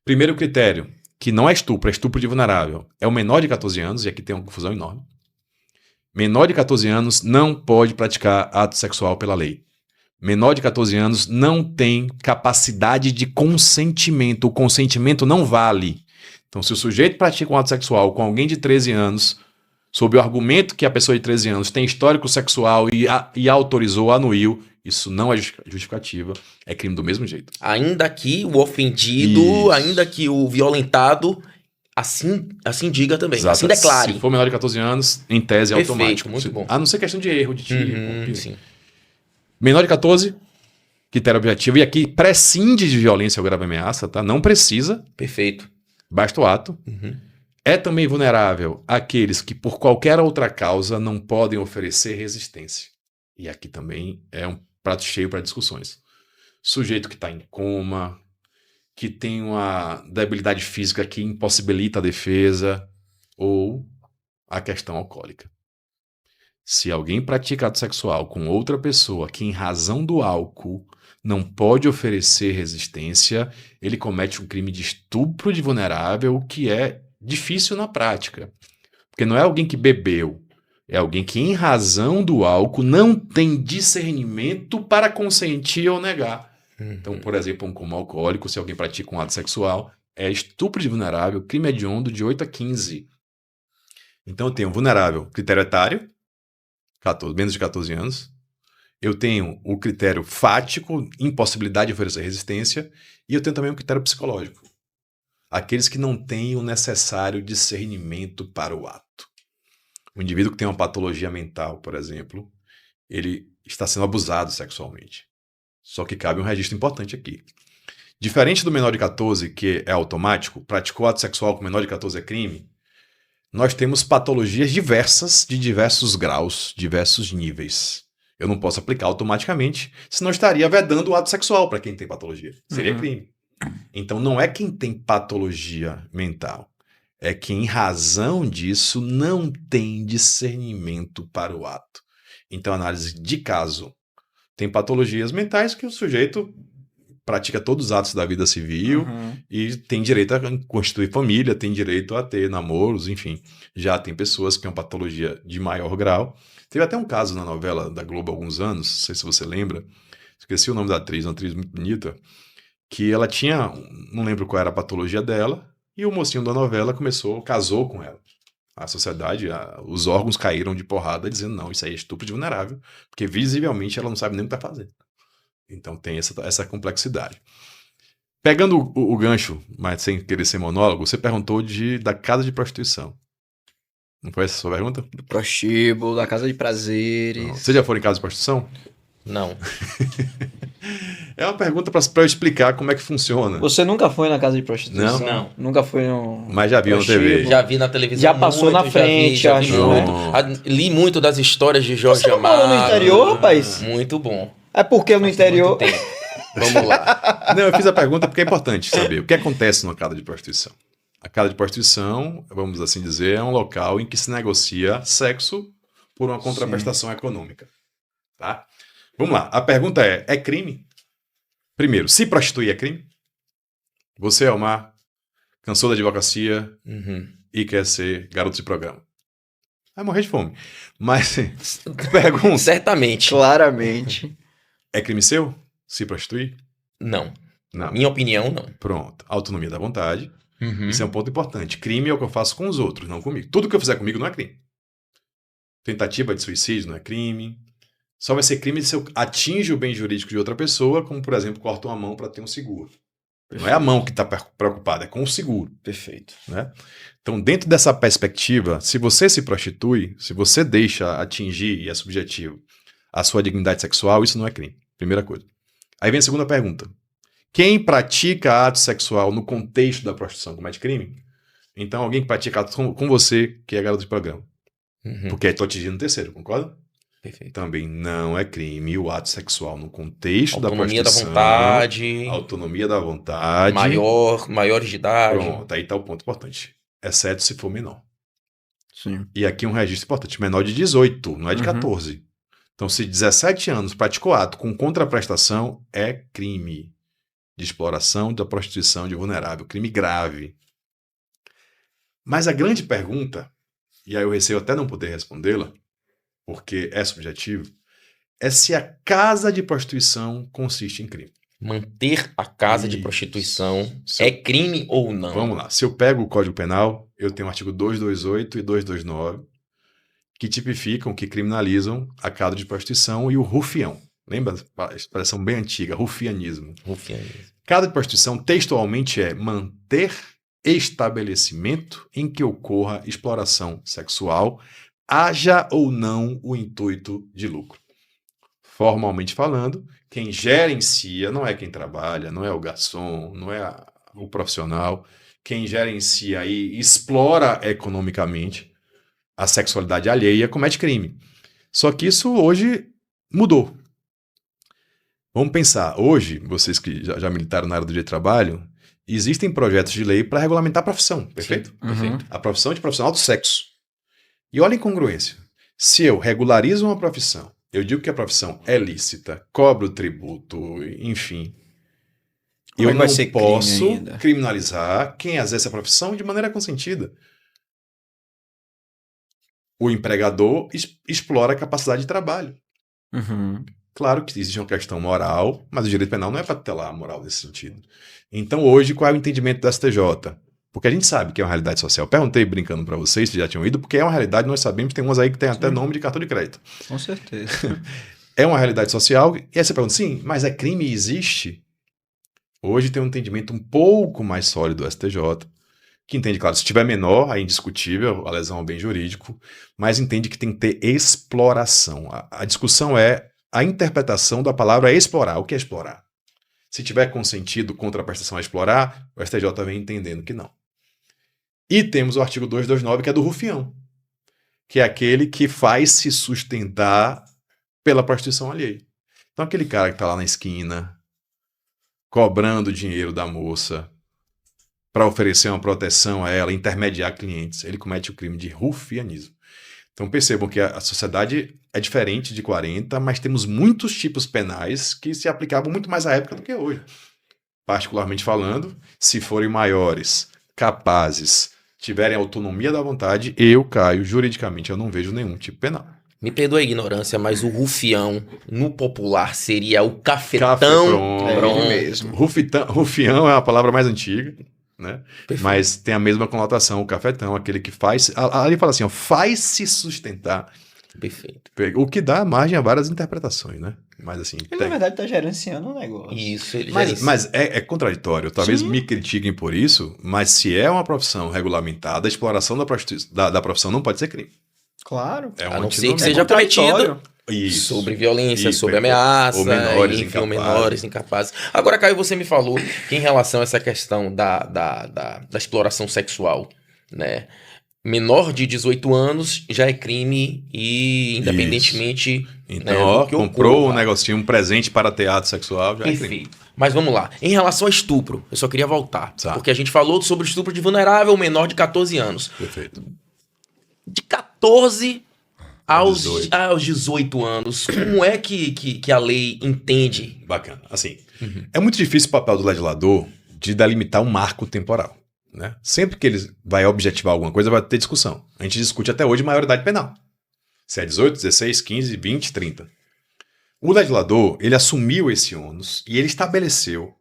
Primeiro critério, que não é estupro de vulnerável, é o menor de 14 anos, e aqui tem uma confusão enorme. Menor de 14 anos não pode praticar ato sexual pela lei. Menor de 14 anos não tem capacidade de consentimento. O consentimento não vale. Então, se o sujeito pratica um ato sexual com alguém de 13 anos, sob o argumento que a pessoa de 13 anos tem histórico sexual e autorizou, anuiu, isso não é justificativa, é crime do mesmo jeito. Ainda que o ofendido, Isso. ainda que o violentado, assim diga também, Exato. assim declare. Se for menor de 14 anos, em tese é Perfeito, automático. muito bom. A não ser questão de erro, de tipo. Sim. Menor de 14, critério objetivo, e aqui prescinde de violência ou grave ameaça, tá? Não precisa, Perfeito. basta o ato. É também vulnerável àqueles que, por qualquer outra causa, não podem oferecer resistência. E aqui também é um prato cheio para discussões. Sujeito que está em coma, que tem uma debilidade física que impossibilita a defesa, ou a questão alcoólica. Se alguém pratica ato sexual com outra pessoa que, em razão do álcool, não pode oferecer resistência, ele comete um crime de estupro de vulnerável, o que é difícil na prática. Porque não é alguém que bebeu, é alguém que, em razão do álcool, não tem discernimento para consentir ou negar. Então, por exemplo, um coma alcoólico, se alguém pratica um ato sexual, é estupro de vulnerável, crime hediondo de 8 a 15. Então, eu tenho vulnerável, critério etário, menos de 14 anos. Eu tenho o critério fático, impossibilidade de oferecer resistência, e eu tenho também o critério psicológico. Aqueles que não têm o necessário discernimento para o ato. O indivíduo que tem uma patologia mental, por exemplo, ele está sendo abusado sexualmente. Só que cabe um registro importante aqui. Diferente do menor de 14, que é automático, praticou ato sexual com menor de 14 é crime, nós temos patologias diversas, de diversos graus, diversos níveis. Eu não posso aplicar automaticamente, senão estaria vedando o ato sexual para quem tem patologia. Seria crime. Então não é quem tem patologia mental, é quem, em razão disso, não tem discernimento para o ato. Então, análise de caso. Tem patologias mentais que o sujeito pratica todos os atos da vida civil e tem direito a constituir família, tem direito a ter namoros, enfim. Já tem pessoas que têm uma patologia de maior grau. Teve até um caso na novela da Globo há alguns anos, não sei se você lembra, esqueci o nome da atriz, uma atriz muito bonita, que ela tinha, não lembro qual era a patologia dela, e o mocinho da novela casou com ela. A sociedade, os órgãos caíram de porrada dizendo, não, isso aí é estupro de vulnerável, porque visivelmente ela não sabe nem o que está fazendo. Então tem essa complexidade. Pegando o gancho, mas sem querer ser monólogo, você perguntou da casa de prostituição. Não foi essa a sua pergunta? Do prostíbulo, da casa de prazeres. Não. Você já foi em casa de prostituição? Não. É uma pergunta para eu explicar como é que funciona. Você nunca foi na casa de prostituição? Não. Nunca foi no... Mas já viu na prostíbulo? TV. Já vi na televisão. Já passou na frente, já vi acho. muito. Li muito das histórias de Jorge Você não Amado. morou no interior, rapaz? Muito bom. É porque no Faz interior... muito tempo. Vamos lá. Não, eu fiz a pergunta porque é importante saber o que acontece numa casa de prostituição. A casa de prostituição, vamos assim dizer, é um local em que se negocia sexo por uma contraprestação econômica. Tá? Vamos lá. A pergunta é crime? Primeiro, se prostituir é crime? Você, Elmar, cansou da advocacia e quer ser garoto de programa. Vai morrer de fome. Mas, pergunta, Certamente. Claramente. é crime seu se prostituir? Não. Não. Minha opinião, não. Pronto. Autonomia da vontade. Isso é um ponto importante. Crime é o que eu faço com os outros, não comigo. Tudo que eu fizer comigo não é crime. Tentativa de suicídio não é crime. Só vai ser crime se eu atinge o bem jurídico de outra pessoa, como, por exemplo, corto uma mão para ter um seguro. Perfeito. Não é a mão que está preocupada, é com o seguro. Perfeito. Né? Então, dentro dessa perspectiva, se você se prostitui, se você deixa atingir, e é subjetivo, a sua dignidade sexual, isso não é crime. Primeira coisa. Aí vem a segunda pergunta. Quem pratica ato sexual no contexto da prostituição comete crime? Então, alguém que pratica ato com você, que é garoto de programa. Uhum. Porque aí tô atingindo o terceiro, concorda? Perfeito. Também não é crime o ato sexual no contexto da Autonomia da prostituição. vontade, Autonomia da vontade. maiores de idade. Pronto, aí tá o ponto importante. Exceto se for menor. Sim. E aqui um registro importante. Menor de 18, não é de Uhum. 14. Então, se 17 anos praticou ato com contraprestação, é crime de exploração da prostituição de vulnerável. Crime grave. Mas a grande pergunta, e aí eu receio até não poder respondê-la, porque é subjetivo, é se a casa de prostituição consiste em crime. Manter a casa de Isso. prostituição Se é eu- crime ou não? Vamos lá. Se eu pego o Código Penal, eu tenho o artigo 228 e 229, que tipificam, que criminalizam a casa de prostituição e o rufião. Lembra a expressão bem antiga, rufianismo. Rufianismo. Casa de prostituição, textualmente, é manter estabelecimento em que ocorra exploração sexual, haja ou não o intuito de lucro. Formalmente falando, quem gerencia não é quem trabalha, não é o garçom, não é o profissional. Quem gerencia e explora economicamente a sexualidade alheia comete crime. Só que isso hoje mudou. Vamos pensar, hoje, vocês que já militaram na área do direito de trabalho, existem projetos de lei para regulamentar a profissão, perfeito? Sim, perfeito. A profissão de profissional do sexo. E olha a incongruência. Se eu regularizo uma profissão, eu digo que a profissão é lícita, cobro tributo, enfim, Como é eu que vai não ser crime posso ainda? criminalizar quem exerce a profissão de maneira consentida. O empregador explora a capacidade de trabalho. Uhum. Claro que existe uma questão moral, mas o direito penal não é para tutelar a moral nesse sentido. Então, hoje, qual é o entendimento do STJ? Porque a gente sabe que é uma realidade social. Perguntei brincando para vocês se já tinham ido, porque é uma realidade, nós sabemos, tem umas aí que tem até Sim. nome de cartão de crédito. Com certeza. É uma realidade social, e aí você pergunta, sim, mas é crime e existe? Hoje tem um entendimento um pouco mais sólido do STJ, que entende, claro, se tiver menor, é indiscutível, a lesão é um bem jurídico, mas entende que tem que ter exploração. A discussão é a interpretação da palavra explorar. O que é explorar? Se tiver consentido contra a prestação a explorar, o STJ vem entendendo que não. E temos o artigo 229, que é do rufião, que é aquele que faz se sustentar pela prostituição alheia. Então, aquele cara que está lá na esquina, cobrando dinheiro da moça para oferecer uma proteção a ela, intermediar clientes, ele comete o crime de rufianismo. Então percebam que a sociedade é diferente de 40, mas temos muitos tipos penais que se aplicavam muito mais à época do que hoje. Particularmente falando, se forem maiores, capazes, tiverem autonomia da vontade, eu, Caio, juridicamente, eu não vejo nenhum tipo penal. Me perdoa a ignorância, mas o rufião, no popular, seria o cafetão. Pronto. É Pronto. ele mesmo. Rufião é a palavra mais antiga, né? Perfeito. Mas tem a mesma conotação, o cafetão, aquele que faz... Ali fala assim, ó, faz se sustentar. Perfeito. O que dá margem a várias interpretações, né? Mas assim... Ele, na verdade, tá gerenciando o negócio. Isso, ele já Mas é contraditório. Talvez Sim. me critiquem por isso, mas se é uma profissão regulamentada, a exploração da profissão não pode ser crime. Claro. É A um não ser que antinomínio. seja cometido contraditório. Isso. sobre violência, Isso, sobre é. ameaça, Ou menores enfim, ou incapazes. menores incapazes. Agora, Caio, você me falou que em relação a essa questão da exploração sexual, né? Menor de 18 anos já é crime e independentemente... Então, né, ó, do que comprou ocorra. um negocinho, um presente para teatro sexual, já é crime. Perfeito. Mas vamos lá. Em relação ao estupro, eu só queria voltar. Tá. Porque a gente falou sobre o estupro de vulnerável menor de 14 anos. Perfeito. De 14 aos 18. 18 anos, como é que a lei entende? Bacana. Assim, é muito difícil o papel do legislador de delimitar um marco temporal. Né? Sempre que ele vai objetivar alguma coisa, vai ter discussão. A gente discute até hoje maioridade penal. Se é 18, 16, 15, 20, 30. O legislador, ele assumiu esse ônus e ele estabeleceu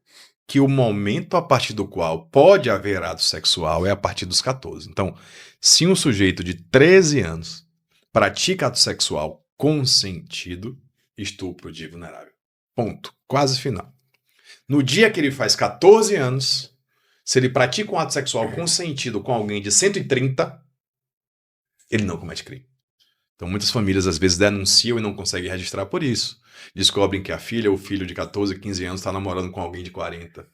que o momento a partir do qual pode haver ato sexual é a partir dos 14. Então, se um sujeito de 13 anos pratica ato sexual consentido, estupro de vulnerável. Ponto. Quase final. No dia que ele faz 14 anos, se ele pratica um ato sexual consentido com alguém de 130, ele não comete crime. Então, muitas famílias às vezes denunciam e não conseguem registrar por isso. Descobrem que a filha ou o filho de 14, 15 anos está namorando com alguém de 40.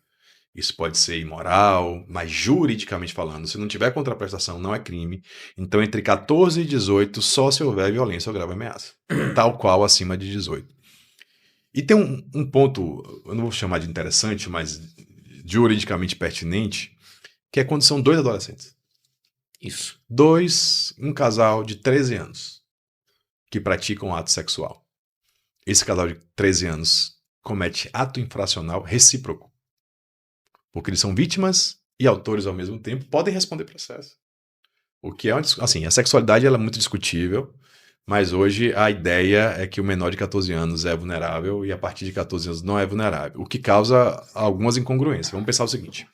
Isso pode ser imoral, mas juridicamente falando, se não tiver contraprestação, não é crime. Então, entre 14 e 18, só se houver violência ou grave ameaça. Tal qual acima de 18. E tem um ponto, eu não vou chamar de interessante, mas juridicamente pertinente, que é quando são 2 adolescentes. Isso. Um casal de 13 anos que praticam ato sexual. Esse casal de 13 anos comete ato infracional recíproco. Porque eles são vítimas e autores ao mesmo tempo, podem responder processo. O que é, assim, a sexualidade ela é muito discutível, mas hoje a ideia é que o menor de 14 anos é vulnerável e a partir de 14 anos não é vulnerável, o que causa algumas incongruências. Vamos pensar o seguinte.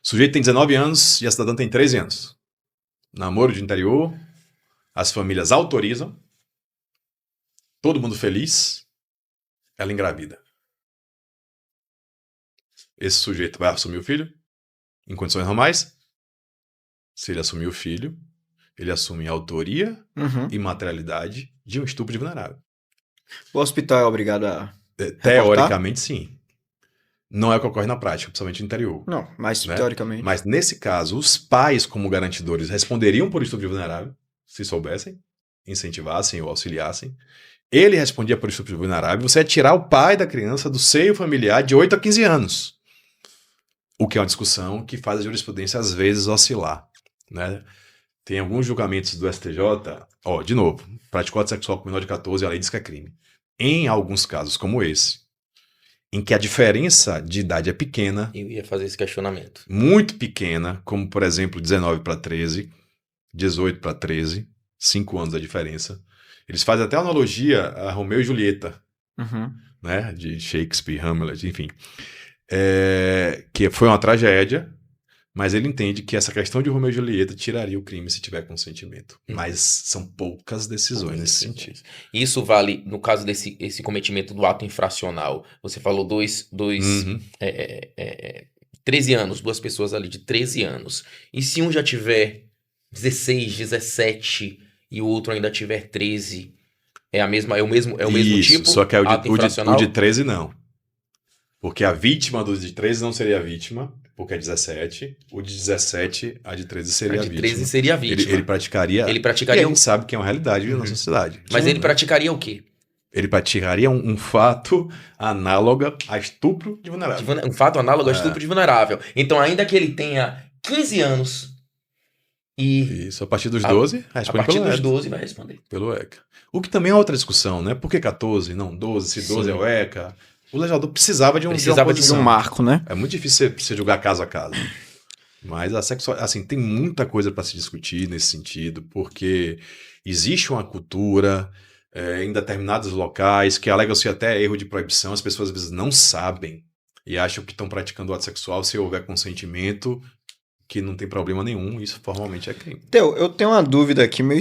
O sujeito tem 19 anos e a cidadã tem 13 anos. Namoro de interior, as famílias autorizam, todo mundo feliz, ela engravida. Esse sujeito vai assumir o filho em condições normais? Se ele assumir o filho, ele assume a autoria e materialidade de um estupro de vulnerável. O hospital é obrigado a teoricamente, sim. Não é o que ocorre na prática, principalmente no interior. Não, mas né? teoricamente. Mas nesse caso, os pais, como garantidores, responderiam por estupro de vulnerável, se soubessem, incentivassem ou auxiliassem. Ele respondia por estupro de vulnerável. Você é tirar o pai da criança do seio familiar de 8 a 15 anos. O que é uma discussão que faz a jurisprudência, às vezes, oscilar. Né? Tem alguns julgamentos do STJ, de novo, praticou ato sexual com menor de 14, a lei diz que é crime. Em alguns casos, como esse, em que a diferença de idade é pequena. Eu ia fazer esse questionamento. Muito pequena, como, por exemplo, 19 para 13, 18 para 13, 5 anos a diferença. Eles fazem até analogia a Romeu e Julieta, né? De Shakespeare, Hamlet, enfim. Que foi uma tragédia, mas ele entende que essa questão de Romeu e Julieta tiraria o crime se tiver consentimento. Mas são poucas decisões nesse sentido. Isso vale, no caso desse cometimento do ato infracional, você falou 13 anos, 2 pessoas ali de 13 anos. E se um já tiver 16, 17 e o outro ainda tiver 13, é o mesmo tipo? Só que o de 13 não. Porque a vítima do de 13 não seria a vítima, porque é 17. O de 17, a de 13 seria a vítima. 13 seria a vítima. Ele praticaria... Ele praticaria... E a gente sabe que é uma realidade na sociedade. Mas ele praticaria o quê? Ele praticaria um fato análogo a estupro de vulnerável. Um fato análogo a estupro de vulnerável. Então, ainda que ele tenha 15 anos e... Isso, a partir dos 12, responde pelo ECA. A partir dos 12 vai responder. Pelo ECA. O que também é outra discussão, né? Por que 14, não 12? Se 12 é o ECA... O legislador precisava de um marco, né? É muito difícil você julgar caso a caso. Mas a sexualidade, assim, tem muita coisa para se discutir nesse sentido, porque existe uma cultura em determinados locais que alega-se até erro de proibição, as pessoas às vezes não sabem e acham que estão praticando o ato sexual se houver consentimento, que não tem problema nenhum, isso formalmente é crime. Teu, eu tenho uma dúvida aqui meio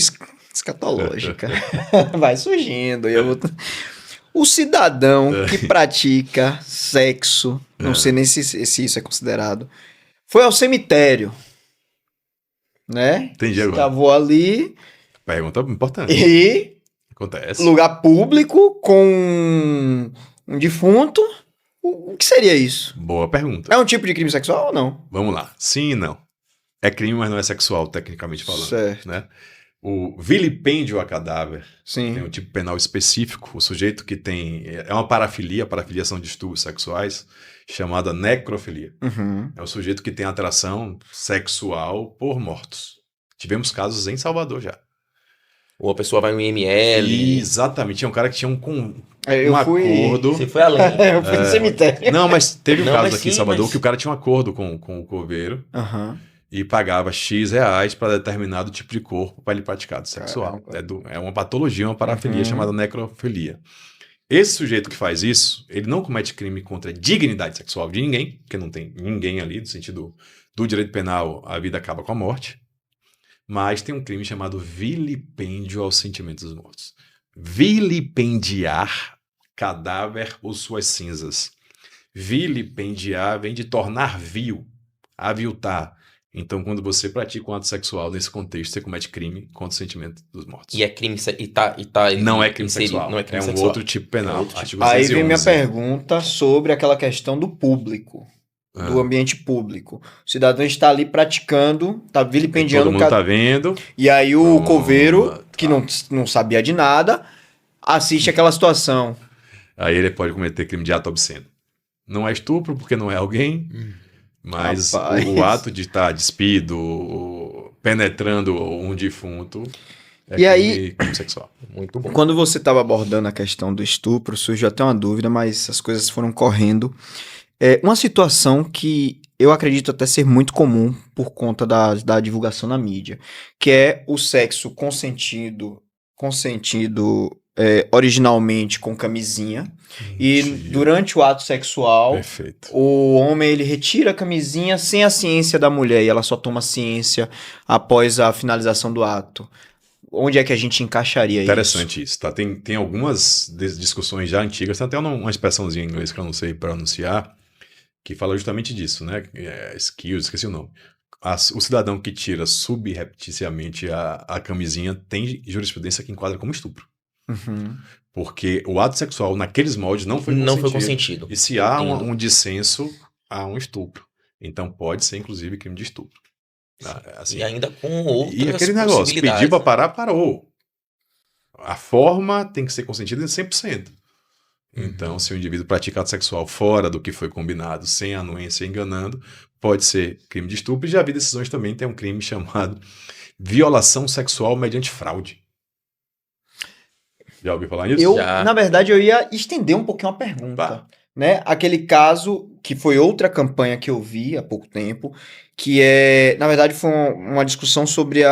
escatológica. Vai surgindo. O cidadão que pratica sexo, não sei nem se isso é considerado, foi ao cemitério, né? Entendi agora. Cavou ali. Pergunta importante. E... Acontece. Lugar público com um defunto. O que seria isso? Boa pergunta. É um tipo de crime sexual ou não? Vamos lá. Sim e não. É crime, mas não é sexual, tecnicamente falando. Certo. Né? O vilipêndio a cadáver Sim. tem um tipo penal específico. O sujeito que tem... É uma parafilia, parafilia são distúrbios sexuais, chamada necrofilia. É o sujeito que tem atração sexual por mortos. Tivemos casos em Salvador já. Ou a pessoa vai no IML. Exatamente. Tinha um cara que tinha acordo... Você foi além. Eu fui no cemitério. Não, mas teve um caso aqui sim, em Salvador que o cara tinha um acordo com o coveiro. E pagava X reais para determinado tipo de corpo para ele praticar do sexual. É uma patologia, uma parafilia chamada necrofilia. Esse sujeito que faz isso, ele não comete crime contra a dignidade sexual de ninguém, porque não tem ninguém ali, no sentido do direito penal, a vida acaba com a morte. Mas tem um crime chamado vilipêndio aos sentimentos dos mortos. Vilipendiar cadáver ou suas cinzas. Vilipendiar vem de tornar vil, aviltar. Então, quando você pratica um ato sexual nesse contexto, você comete crime contra o sentimento dos mortos. E é crime Não é crime inserido, sexual. não é crime um sexual. outro tipo penal. É outro tipo. Artigo Aí vem minha 611. pergunta sobre aquela questão do público, do ambiente público. O cidadão está ali praticando, está E vilipendiando todo mundo tá vendo. E aí o Pronto, coveiro, que tá. não sabia de nada, assiste aquela situação. Aí ele pode cometer crime de ato obsceno. Não é estupro, porque não é alguém, mas Rapaz. o ato de estar despido, penetrando um defunto, é E aí- crime sexual. Muito bom. Quando você estava abordando a questão do estupro, surgiu até uma dúvida, mas as coisas foram correndo. É uma situação que eu acredito até ser muito comum por conta da divulgação na mídia, que é o sexo consentido originalmente com camisinha, e Mentira. durante o ato sexual, Perfeito. o homem ele retira a camisinha sem a ciência da mulher, e ela só toma ciência após a finalização do ato. Onde é que a gente encaixaria Interessante isso, tá? Tem algumas discussões já antigas, tem até uma expressãozinha em inglês que eu não sei pronunciar, que fala justamente disso, né? Skills, esqueci o nome. O cidadão que tira subrepticiamente a camisinha tem jurisprudência que enquadra como estupro. isso? Uhum. Porque o ato sexual naqueles moldes não foi Não foi consentido. consentido. E se há Entendo. um dissenso, há um estupro. Então pode ser, inclusive, crime de estupro. Assim, E ainda com outras e aquele negócio, possibilidades. pediu para parar, parou. A forma tem que ser consentida em 100%. Então, se o indivíduo pratica ato sexual fora do que foi combinado, sem anuência, enganando, pode ser crime de estupro. E já vi decisões também, tem um crime chamado violação sexual mediante fraude. Já ouviu falar nisso? Já. Na verdade, eu ia estender um pouquinho a pergunta. Vá. Né? Aquele caso que foi outra campanha que eu vi há pouco tempo, que na verdade, foi uma discussão sobre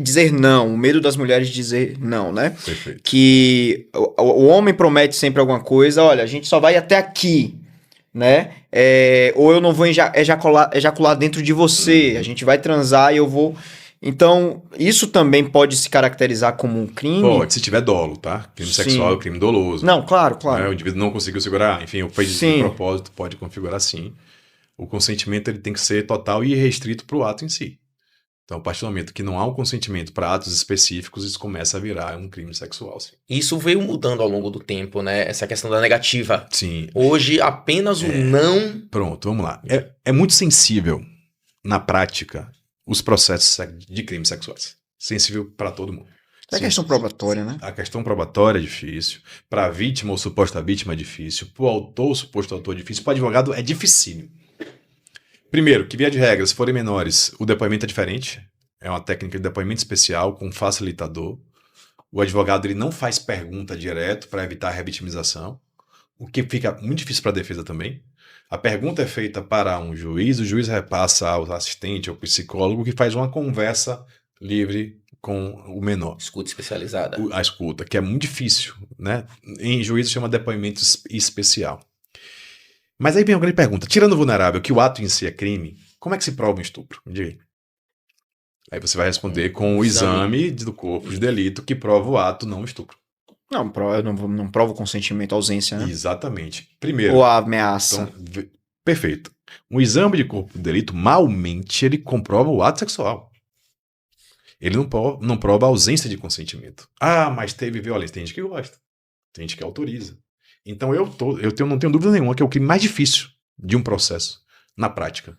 dizer não, o medo das mulheres de dizer não, né? Perfeito. Que o homem promete sempre alguma coisa, olha, a gente só vai até aqui, né? Ou eu não vou ejacular dentro de você, a gente vai transar e eu vou... Então, isso também pode se caracterizar como um crime? Pode, se tiver dolo, tá? Crime Sim. sexual é um crime doloso. Não, claro. Né? O indivíduo não conseguiu segurar, enfim, o fez de Sim. propósito pode configurar sim. O consentimento ele tem que ser total e irrestrito para o ato em si. Então, a partir do momento que não há um consentimento para atos específicos, isso começa a virar um crime sexual, sim. Isso veio mudando ao longo do tempo, né? Essa questão da negativa. Sim. Hoje, apenas o não... Pronto, vamos lá. É muito sensível, na prática, os processos de crimes sexuais. Sensível para todo mundo. É questão probatória, né? A questão probatória é difícil. Para a vítima ou suposta vítima é difícil. Para o autor ou suposto autor é difícil. Para o advogado é dificílimo. Primeiro, que via de regra, se forem menores, o depoimento é diferente. É uma técnica de depoimento especial com facilitador. O advogado ele não faz pergunta direto para evitar a revitimização, o que fica muito difícil para a defesa também. A pergunta é feita para um juiz, o juiz repassa ao assistente, ao psicólogo, que faz uma conversa livre com o menor. Escuta especializada. A escuta, que é muito difícil, né? Em juízo chama depoimento especial. Mas aí vem uma grande pergunta. Tirando o vulnerável, que o ato em si é crime, como é que se prova um estupro? Me diga aí. Aí você vai responder com o exame do corpo de delito que prova o ato, não o estupro. Não, eu não provo o consentimento, a ausência, né? Exatamente. Primeiro. Ou a ameaça. Então, perfeito. Um exame de corpo de delito, malmente, ele comprova o ato sexual. Ele não prova a ausência de consentimento. Ah, mas teve violência. Tem gente que gosta. Tem gente que autoriza. Então eu não tenho dúvida nenhuma que é o crime mais difícil de um processo, na prática.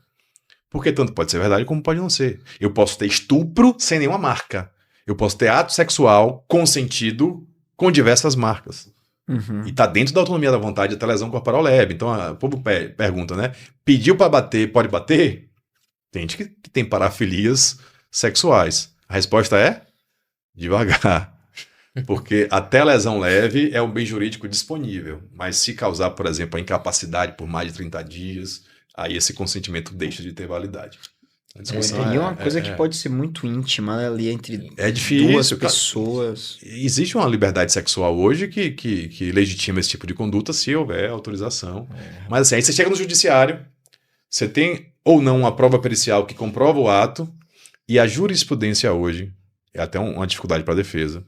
Porque tanto pode ser verdade como pode não ser. Eu posso ter estupro sem nenhuma marca. Eu posso ter ato sexual consentido com diversas marcas. Uhum. E tá dentro da autonomia da vontade até lesão corporal leve. Então o povo pergunta, né? Pediu para bater, pode bater? Tem gente que tem parafilias sexuais. A resposta é devagar. Porque até lesão leve é um bem jurídico disponível. Mas se causar, por exemplo, a incapacidade por mais de 30 dias, aí esse consentimento deixa de ter validade. A discussão É uma coisa que pode ser muito íntima, né, ali entre difícil, duas pessoas. Existe uma liberdade sexual hoje que legitima esse tipo de conduta se houver autorização. Mas assim, aí você chega no judiciário, você tem ou não uma prova pericial que comprova o ato, e a jurisprudência hoje, é até uma dificuldade para a defesa,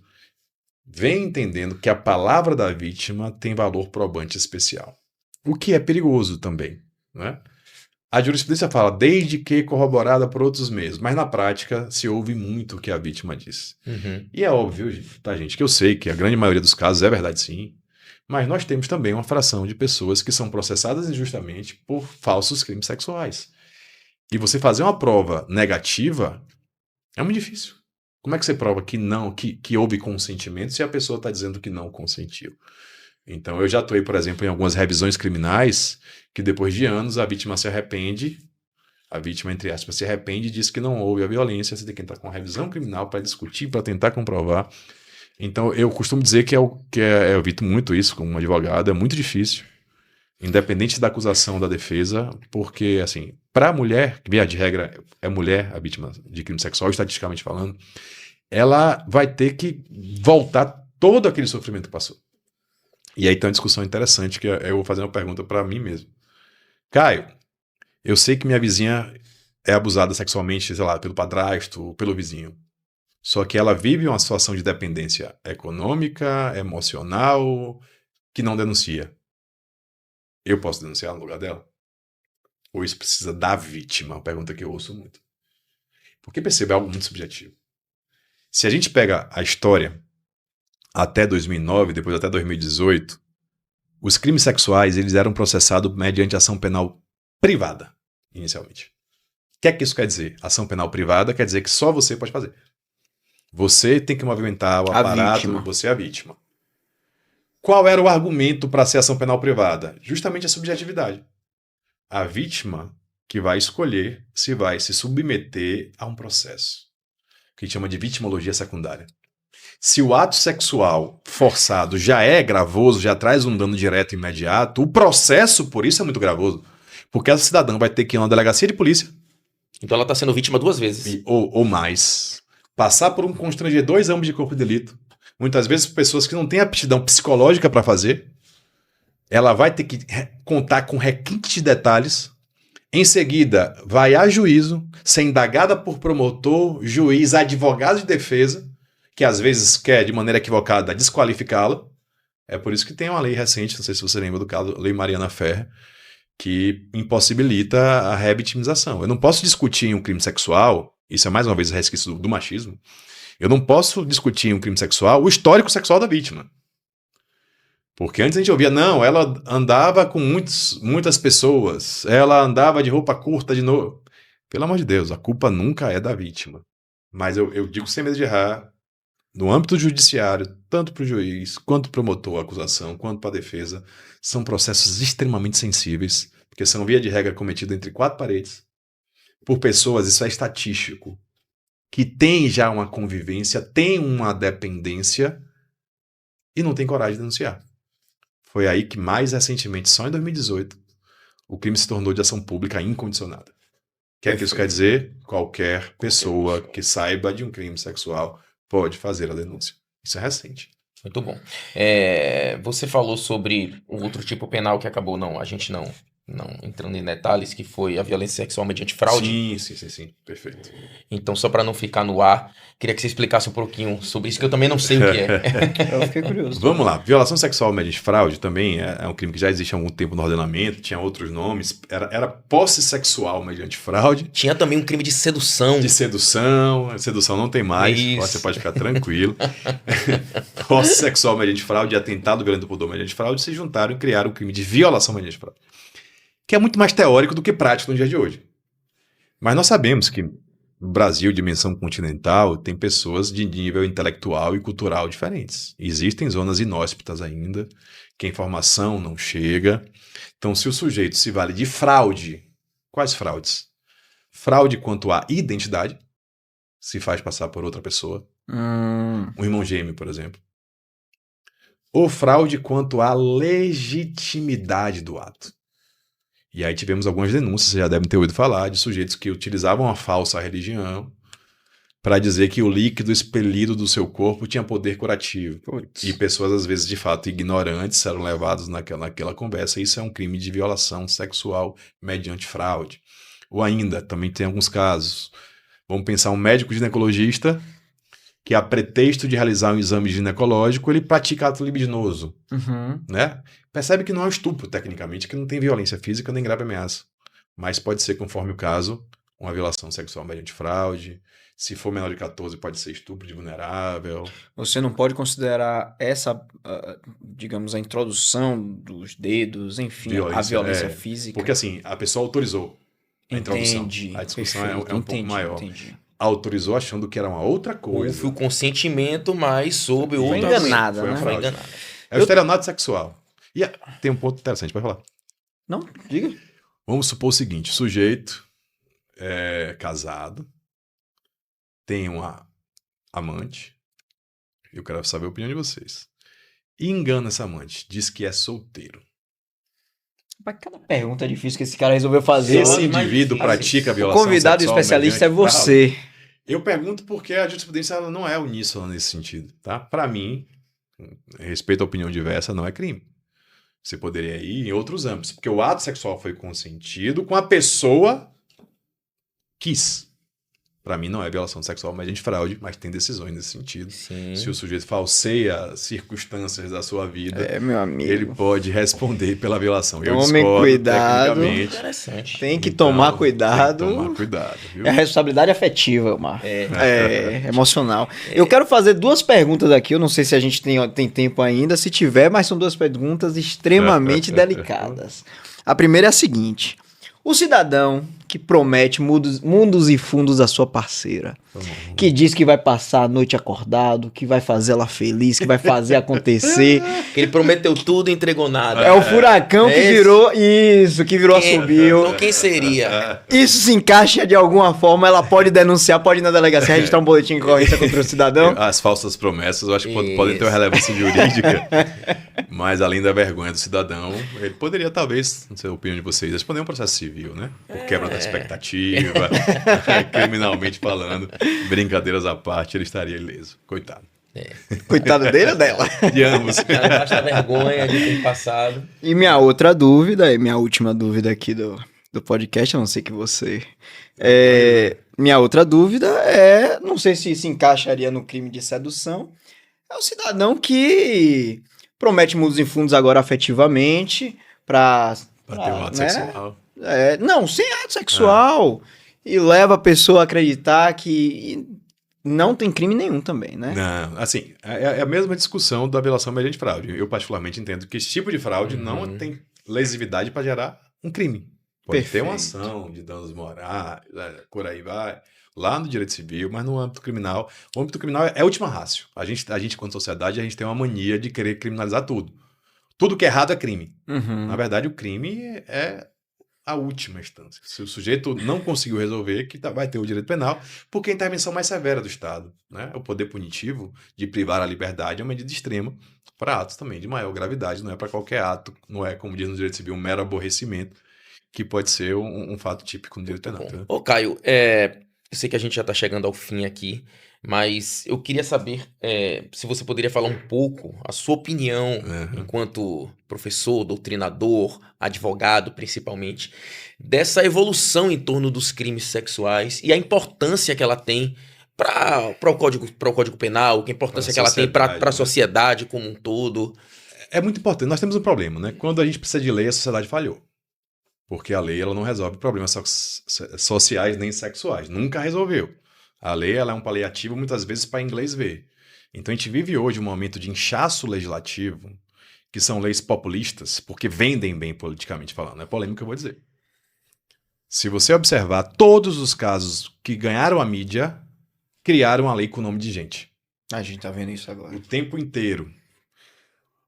vem entendendo que a palavra da vítima tem valor probante especial. O que é perigoso também, né? A jurisprudência fala, desde que corroborada por outros meios, mas na prática se ouve muito o que a vítima diz. Uhum. E é óbvio, tá, gente, que eu sei que a grande maioria dos casos é verdade sim, mas nós temos também uma fração de pessoas que são processadas injustamente por falsos crimes sexuais. E você fazer uma prova negativa é muito difícil. Como é que você prova que não, que houve consentimento se a pessoa está dizendo que não consentiu? Então, eu já atuei, por exemplo, em algumas revisões criminais que depois de anos a vítima se arrepende, a vítima, entre aspas, se arrepende e diz que não houve a violência, você tem que entrar com a revisão criminal para discutir, para tentar comprovar. Então, eu costumo dizer que eu evito muito isso como advogado, é muito difícil, independente da acusação da defesa, porque, assim, para a mulher, que via de regra é mulher a vítima de crime sexual, estatisticamente falando, ela vai ter que voltar todo aquele sofrimento que passou. E aí tem uma discussão interessante que eu vou fazer uma pergunta para mim mesmo. Caio, eu sei que minha vizinha é abusada sexualmente, sei lá, pelo padrasto, pelo vizinho. Só que ela vive uma situação de dependência econômica, emocional, que não denuncia. Eu posso denunciar no lugar dela? Ou isso precisa da vítima? Uma pergunta que eu ouço muito. Porque percebe, é algo muito subjetivo. Se a gente pega a história até 2009, depois até 2018, os crimes sexuais eles eram processados mediante ação penal privada, inicialmente. O que é que isso quer dizer? Ação penal privada quer dizer que só você pode fazer. Você tem que movimentar o aparato, você é a vítima. Qual era o argumento para ser ação penal privada? Justamente a subjetividade. A vítima que vai escolher se vai se submeter a um processo, que a gente chama de vitimologia secundária. Se o ato sexual forçado já é gravoso, já traz um dano direto e imediato, o processo por isso é muito gravoso. Porque essa cidadã vai ter que ir na delegacia de polícia. Então ela está sendo vítima 2 vezes. Ou mais. Passar por um constrangedor exame de corpo de delito. Muitas vezes pessoas que não têm aptidão psicológica para fazer. Ela vai ter que contar com requinte de detalhes. Em seguida, vai a juízo, ser indagada por promotor, juiz, advogado de defesa, que às vezes quer, de maneira equivocada, desqualificá-la. É por isso que tem uma lei recente, não sei se você lembra do caso, Lei Mariana Ferrer, que impossibilita a revitimização. Eu não posso discutir em um crime sexual, isso é mais uma vez o resquício do machismo, eu não posso discutir em um crime sexual o histórico sexual da vítima. Porque antes a gente ouvia, não, ela andava com muitas pessoas, ela andava de roupa curta de novo. Pelo amor de Deus, a culpa nunca é da vítima. Mas eu digo sem medo de errar, no âmbito judiciário, tanto para o juiz, quanto para o promotor, a acusação, quanto para a defesa, são processos extremamente sensíveis, porque são, via de regra, cometidos entre 4 paredes, por pessoas, isso é estatístico, que tem já uma convivência, tem uma dependência e não tem coragem de denunciar. Foi aí que, mais recentemente, só em 2018, o crime se tornou de ação pública incondicionada. O que é que isso quer dizer? Qualquer pessoa que saiba de um crime sexual pode fazer a denúncia. Isso é recente. Muito bom. Você falou sobre o outro tipo penal que acabou, a gente não entrando em detalhes, que foi a violência sexual mediante fraude. Sim. Perfeito. Então, só para não ficar no ar, queria que você explicasse um pouquinho sobre isso, que eu também não sei o que é. Eu fiquei curioso. Vamos lá. Violação sexual mediante fraude também é um crime que já existe há algum tempo no ordenamento, tinha outros nomes. Era posse sexual mediante fraude. Tinha também um crime de sedução. Sedução não tem mais. Isso. Você pode ficar tranquilo. Posse sexual mediante fraude e atentado violento ao pudor mediante fraude se juntaram e criaram o crime de violação mediante fraude, que é muito mais teórico do que prático no dia de hoje. Mas nós sabemos que no Brasil, dimensão continental, tem pessoas de nível intelectual e cultural diferentes. Existem zonas inóspitas ainda, que a informação não chega. Então, se o sujeito se vale de fraude, quais fraudes? Fraude quanto à identidade, se faz passar por outra pessoa. Um irmão gêmeo, por exemplo. Ou fraude quanto à legitimidade do ato. E aí tivemos algumas denúncias, vocês já devem ter ouvido falar, de sujeitos que utilizavam a falsa religião para dizer que o líquido expelido do seu corpo tinha poder curativo. Putz. E pessoas, às vezes, de fato, ignorantes, eram levadas naquela conversa. Isso é um crime de violação sexual mediante fraude. Ou ainda, também tem alguns casos. Vamos pensar um médico ginecologista que, a pretexto de realizar um exame ginecológico, ele pratica ato libidinoso. Né? Percebe que não é um estupro, tecnicamente, que não tem violência física nem grave ameaça. Mas pode ser, conforme o caso, uma violação sexual mediante fraude. Se for menor de 14, pode ser estupro de vulnerável. Você não pode considerar essa, digamos, a introdução dos dedos, enfim, a violência física. Porque assim, a pessoa autorizou a introdução. Entendi. A discussão é Perfeito, um pouco maior. Entendi. Autorizou achando que era uma outra coisa. Houve o consentimento, mas sob Foi outra... enganada, Foi né? uma Foi fraude. enganada. É o estelionato sexual. E tem um ponto interessante para falar. Não, diga. Vamos supor o seguinte, o sujeito é casado, tem uma amante, eu quero saber a opinião de vocês, e engana essa amante, diz que é solteiro. Mas cada pergunta difícil que esse cara resolveu fazer. Esse mais indivíduo difícil. pratica a O violação convidado sexual especialista é mediante você. fraude? Eu pergunto porque a jurisprudência ela não é uníssona nesse sentido, tá? Para mim, respeito à opinião diversa, não é crime. Você poderia ir em outros âmbitos, porque o ato sexual foi consentido com a pessoa quis. Para mim não é violação sexual mediante fraude, mas tem decisões nesse sentido. Sim. Se o sujeito falseia circunstâncias da sua vida, Meu amigo. ele pode responder pela violação. Eu Tomem discordo cuidado. tecnicamente. Interessante. Tem que Então, tomar cuidado. Tem que tomar cuidado, viu? É a responsabilidade afetiva, Mar. É. Emocional. Eu quero fazer duas perguntas aqui. Eu não sei se a gente tem tempo ainda. Se tiver, mas são duas perguntas extremamente delicadas. A primeira é a seguinte: o cidadão que promete mundos e fundos à sua parceira, que diz que vai passar a noite acordado, que vai fazer ela feliz, que vai fazer acontecer. Que ele prometeu tudo e entregou nada. É o furacão É que esse? virou. Isso, que virou assobio. Então quem seria? Isso se encaixa de alguma forma, ela pode denunciar, pode ir na delegacia registrar um boletim de ocorrência contra o cidadão. As falsas promessas, eu acho que podem ter Isso. uma relevância jurídica, mas além da vergonha do cidadão, ele poderia, talvez, não sei a opinião de vocês, responder um processo civil, né? Por quebra da expectativa, criminalmente falando, brincadeiras à parte, ele estaria ileso. Coitado. Coitado dele ou dela? De ambos. Ela basta a vergonha de ter passado. E minha outra dúvida, e minha última dúvida aqui do podcast, a não ser que você. Minha outra dúvida é, não sei se encaixaria no crime de sedução, é o cidadão que promete mundos e fundos agora afetivamente pra Pra ter um ato né? sexual. Não, sem ato sexual. E leva a pessoa a acreditar que não tem crime nenhum também, né? Não, assim, é a mesma discussão da violação mediante fraude. Eu particularmente entendo que esse tipo de fraude não tem lesividade para gerar um crime. Pode ter uma Perfeito. ação de danos morais, por aí vai, lá no direito civil, mas no âmbito criminal. O âmbito criminal é a última rácio. A gente, quanto sociedade, a gente tem uma mania de querer criminalizar tudo. Tudo que é errado é crime. Uhum. Na verdade, o crime é a última instância. Se o sujeito não conseguiu resolver, que vai ter o direito penal, porque a intervenção mais severa do Estado, né? O poder punitivo de privar a liberdade é uma medida extrema para atos também de maior gravidade, não é para qualquer ato, não é, como diz no direito civil, um mero aborrecimento, que pode ser um fato típico no direito penal. Bom, Tá? ô Caio, eu sei que a gente já está chegando ao fim aqui, mas eu queria saber se você poderia falar um pouco a sua opinião enquanto professor, doutrinador, advogado principalmente, dessa evolução em torno dos crimes sexuais e a importância que ela tem para o Código Penal, que a importância que ela tem para a sociedade como um todo. É muito importante. Nós temos um problema, né? Quando a gente precisa de lei, a sociedade falhou. Porque a lei ela não resolve problemas sociais nem sexuais. Nunca resolveu. A lei ela é um paliativo muitas vezes para inglês ver. Então a gente vive hoje um momento de inchaço legislativo, que são leis populistas, porque vendem bem politicamente falando. É polêmico que eu vou dizer. Se você observar todos os casos que ganharam a mídia, criaram a lei com o nome de gente. A gente tá vendo isso agora. O tempo inteiro.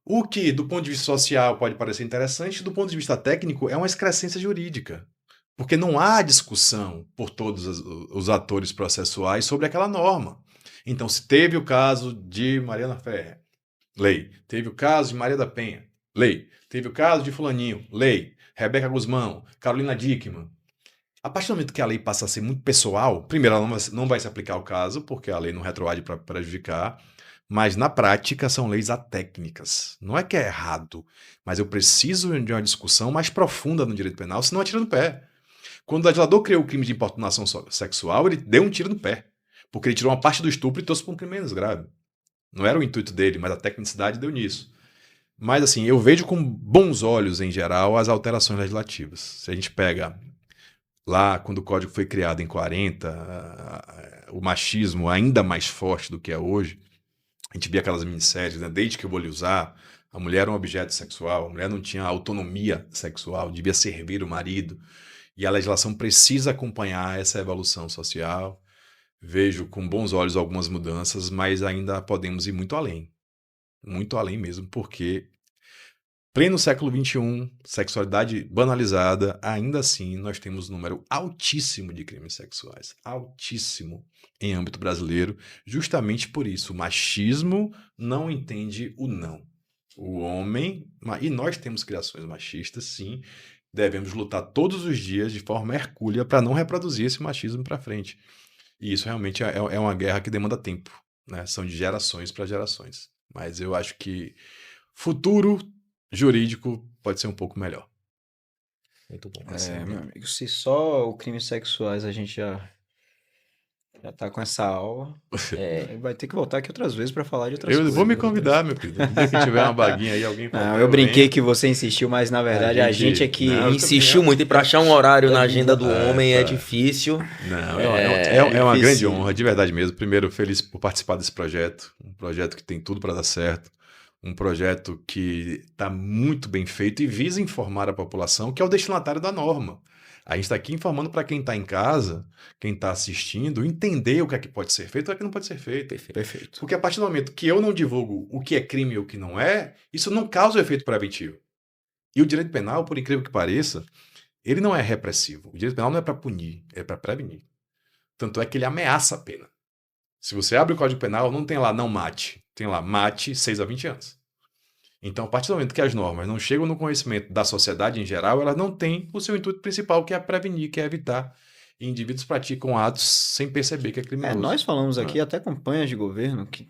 O que, do ponto de vista social, pode parecer interessante, do ponto de vista técnico, é uma excrescência jurídica. Porque não há discussão por todos os atores processuais sobre aquela norma. Então, se teve o caso de Mariana Ferrer, lei. Teve o caso de Maria da Penha, lei. Teve o caso de Fulaninho, lei. Rebeca Guzmão, Carolina Dickmann. A partir do momento que a lei passa a ser muito pessoal, primeiro, ela não vai se aplicar ao caso, porque a lei não retroage para prejudicar, mas na prática são leis atécnicas. Não é que é errado, mas eu preciso de uma discussão mais profunda no direito penal, senão atira no pé. Quando o legislador criou o crime de importunação sexual, ele deu um tiro no pé, porque ele tirou uma parte do estupro e trouxe para um crime menos grave. Não era o intuito dele, mas a tecnicidade deu nisso. Mas assim, eu vejo com bons olhos, em geral, as alterações legislativas. Se a gente pega Lá, quando o código foi criado em 40, o machismo ainda mais forte do que é hoje, a gente via aquelas minisséries, né? Desde que eu vou lhe usar, a mulher era um objeto sexual, a mulher não tinha autonomia sexual, devia servir o marido. E a legislação precisa acompanhar essa evolução social. Vejo com bons olhos algumas mudanças, mas ainda podemos ir muito além mesmo, porque pleno século XXI, sexualidade banalizada, ainda assim nós temos um número altíssimo de crimes sexuais, altíssimo em âmbito brasileiro, justamente por isso, o machismo não entende o não. O homem, e nós temos criações machistas, sim, devemos lutar todos os dias de forma hercúlea para não reproduzir esse machismo para frente. E isso realmente é uma guerra que demanda tempo, né? São de gerações para gerações. Mas eu acho que futuro jurídico pode ser um pouco melhor. Muito bom. Meu amigo, se só o crimes sexuais a gente já tá com essa aula, vai ter que voltar aqui outras vezes para falar de outras Eu coisas. vou me convidar, meu querido. Um dia que tiver uma baguinha aí, alguém Não, faltar, eu brinquei venho. que você insistiu, mas na verdade a gente é que Não, eu Insistiu também muito, e para achar um horário na agenda do homem é tá. difícil. Não, é uma grande difícil. honra, de verdade mesmo. Primeiro, feliz por participar desse projeto. Um projeto que tem tudo para dar certo. Um projeto que está muito bem feito e visa informar a população, que é o destinatário da norma. A gente está aqui informando para quem está em casa, quem está assistindo, entender o que é que pode ser feito e o que é que não pode ser feito. Perfeito. Porque a partir do momento que eu não divulgo o que é crime e o que não é, isso não causa o efeito preventivo. E o direito penal, por incrível que pareça, ele não é repressivo. O direito penal não é para punir, é para prevenir. Tanto é que ele ameaça a pena. Se você abre o Código Penal, não tem lá não mate. Tem lá mate 6 a 20 anos. Então, a partir do momento que as normas não chegam no conhecimento da sociedade em geral, elas não têm o seu intuito principal, que é prevenir, que é evitar. E indivíduos praticam atos sem perceber que é criminoso. Nós falamos aqui até campanhas de governo que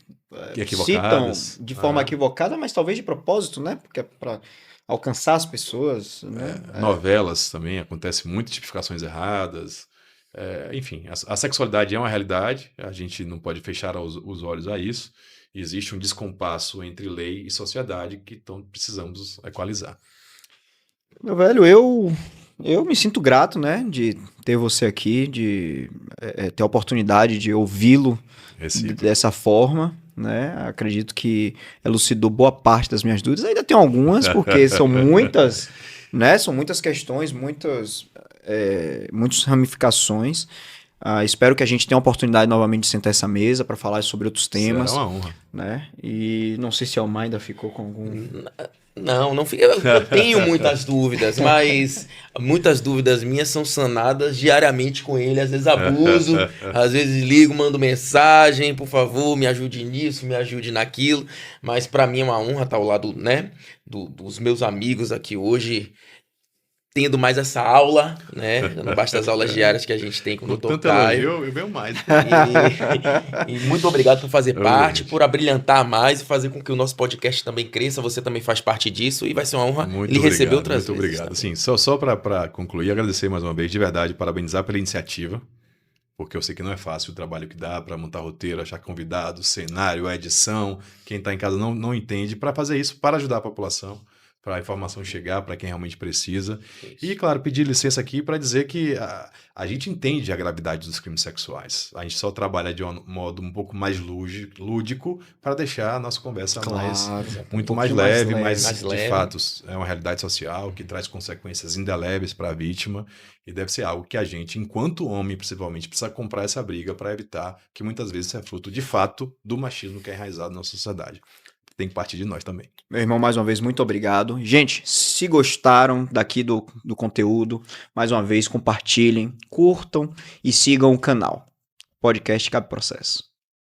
equivocadas. citam de forma equivocada, mas talvez de propósito, né? Porque é para alcançar as pessoas, né? Novelas também, acontece muitas tipificações erradas. Enfim, a sexualidade é uma realidade, a gente não pode fechar os olhos a isso. Existe um descompasso entre lei e sociedade que então precisamos equalizar. Meu velho, eu me sinto grato, né, de ter você aqui, de ter a oportunidade de ouvi-lo dessa forma, né? Acredito que elucidou boa parte das minhas dúvidas. Ainda tem algumas, porque são muitas, né? São muitas questões, muitas ramificações. Espero que a gente tenha a oportunidade novamente de sentar essa mesa para falar sobre outros temas. Será uma honra. Né? E não sei se a Almar ainda ficou com algum... Não fica. Eu tenho muitas dúvidas, mas muitas dúvidas minhas são sanadas diariamente com ele. Às vezes abuso, às vezes ligo, mando mensagem, por favor, me ajude nisso, me ajude naquilo. Mas para mim é uma honra estar ao lado, né, dos meus amigos aqui hoje, tendo mais essa aula, né? Não basta as aulas diárias que a gente tem com o Dr. Caio. Eu venho mais. E muito obrigado por fazer parte, por abrilhantar mais e fazer com que o nosso podcast também cresça. Você também faz parte disso e vai ser uma honra lhe receber outras vezes. Muito obrigado. Sim, só para concluir, agradecer mais uma vez, de verdade, parabenizar pela iniciativa, porque eu sei que não é fácil o trabalho que dá para montar roteiro, achar convidado, cenário, a edição. Quem está em casa não entende, para fazer isso, para ajudar a população, para a informação chegar para quem realmente precisa. Isso. E, claro, pedir licença aqui para dizer que a gente entende a gravidade dos crimes sexuais. A gente só trabalha de um modo um pouco mais lúdico para deixar a nossa conversa muito mais leve, mas de fato é uma realidade social que traz consequências indeléveis para a vítima e deve ser algo que a gente, enquanto homem, principalmente, precisa comprar essa briga para evitar que muitas vezes é fruto, de fato, do machismo que é enraizado na nossa sociedade. Tem que partir de nós também. Meu irmão, mais uma vez, muito obrigado. Gente, se gostaram daqui do conteúdo, mais uma vez, compartilhem, curtam e sigam o canal. Podcast Cabe Processo.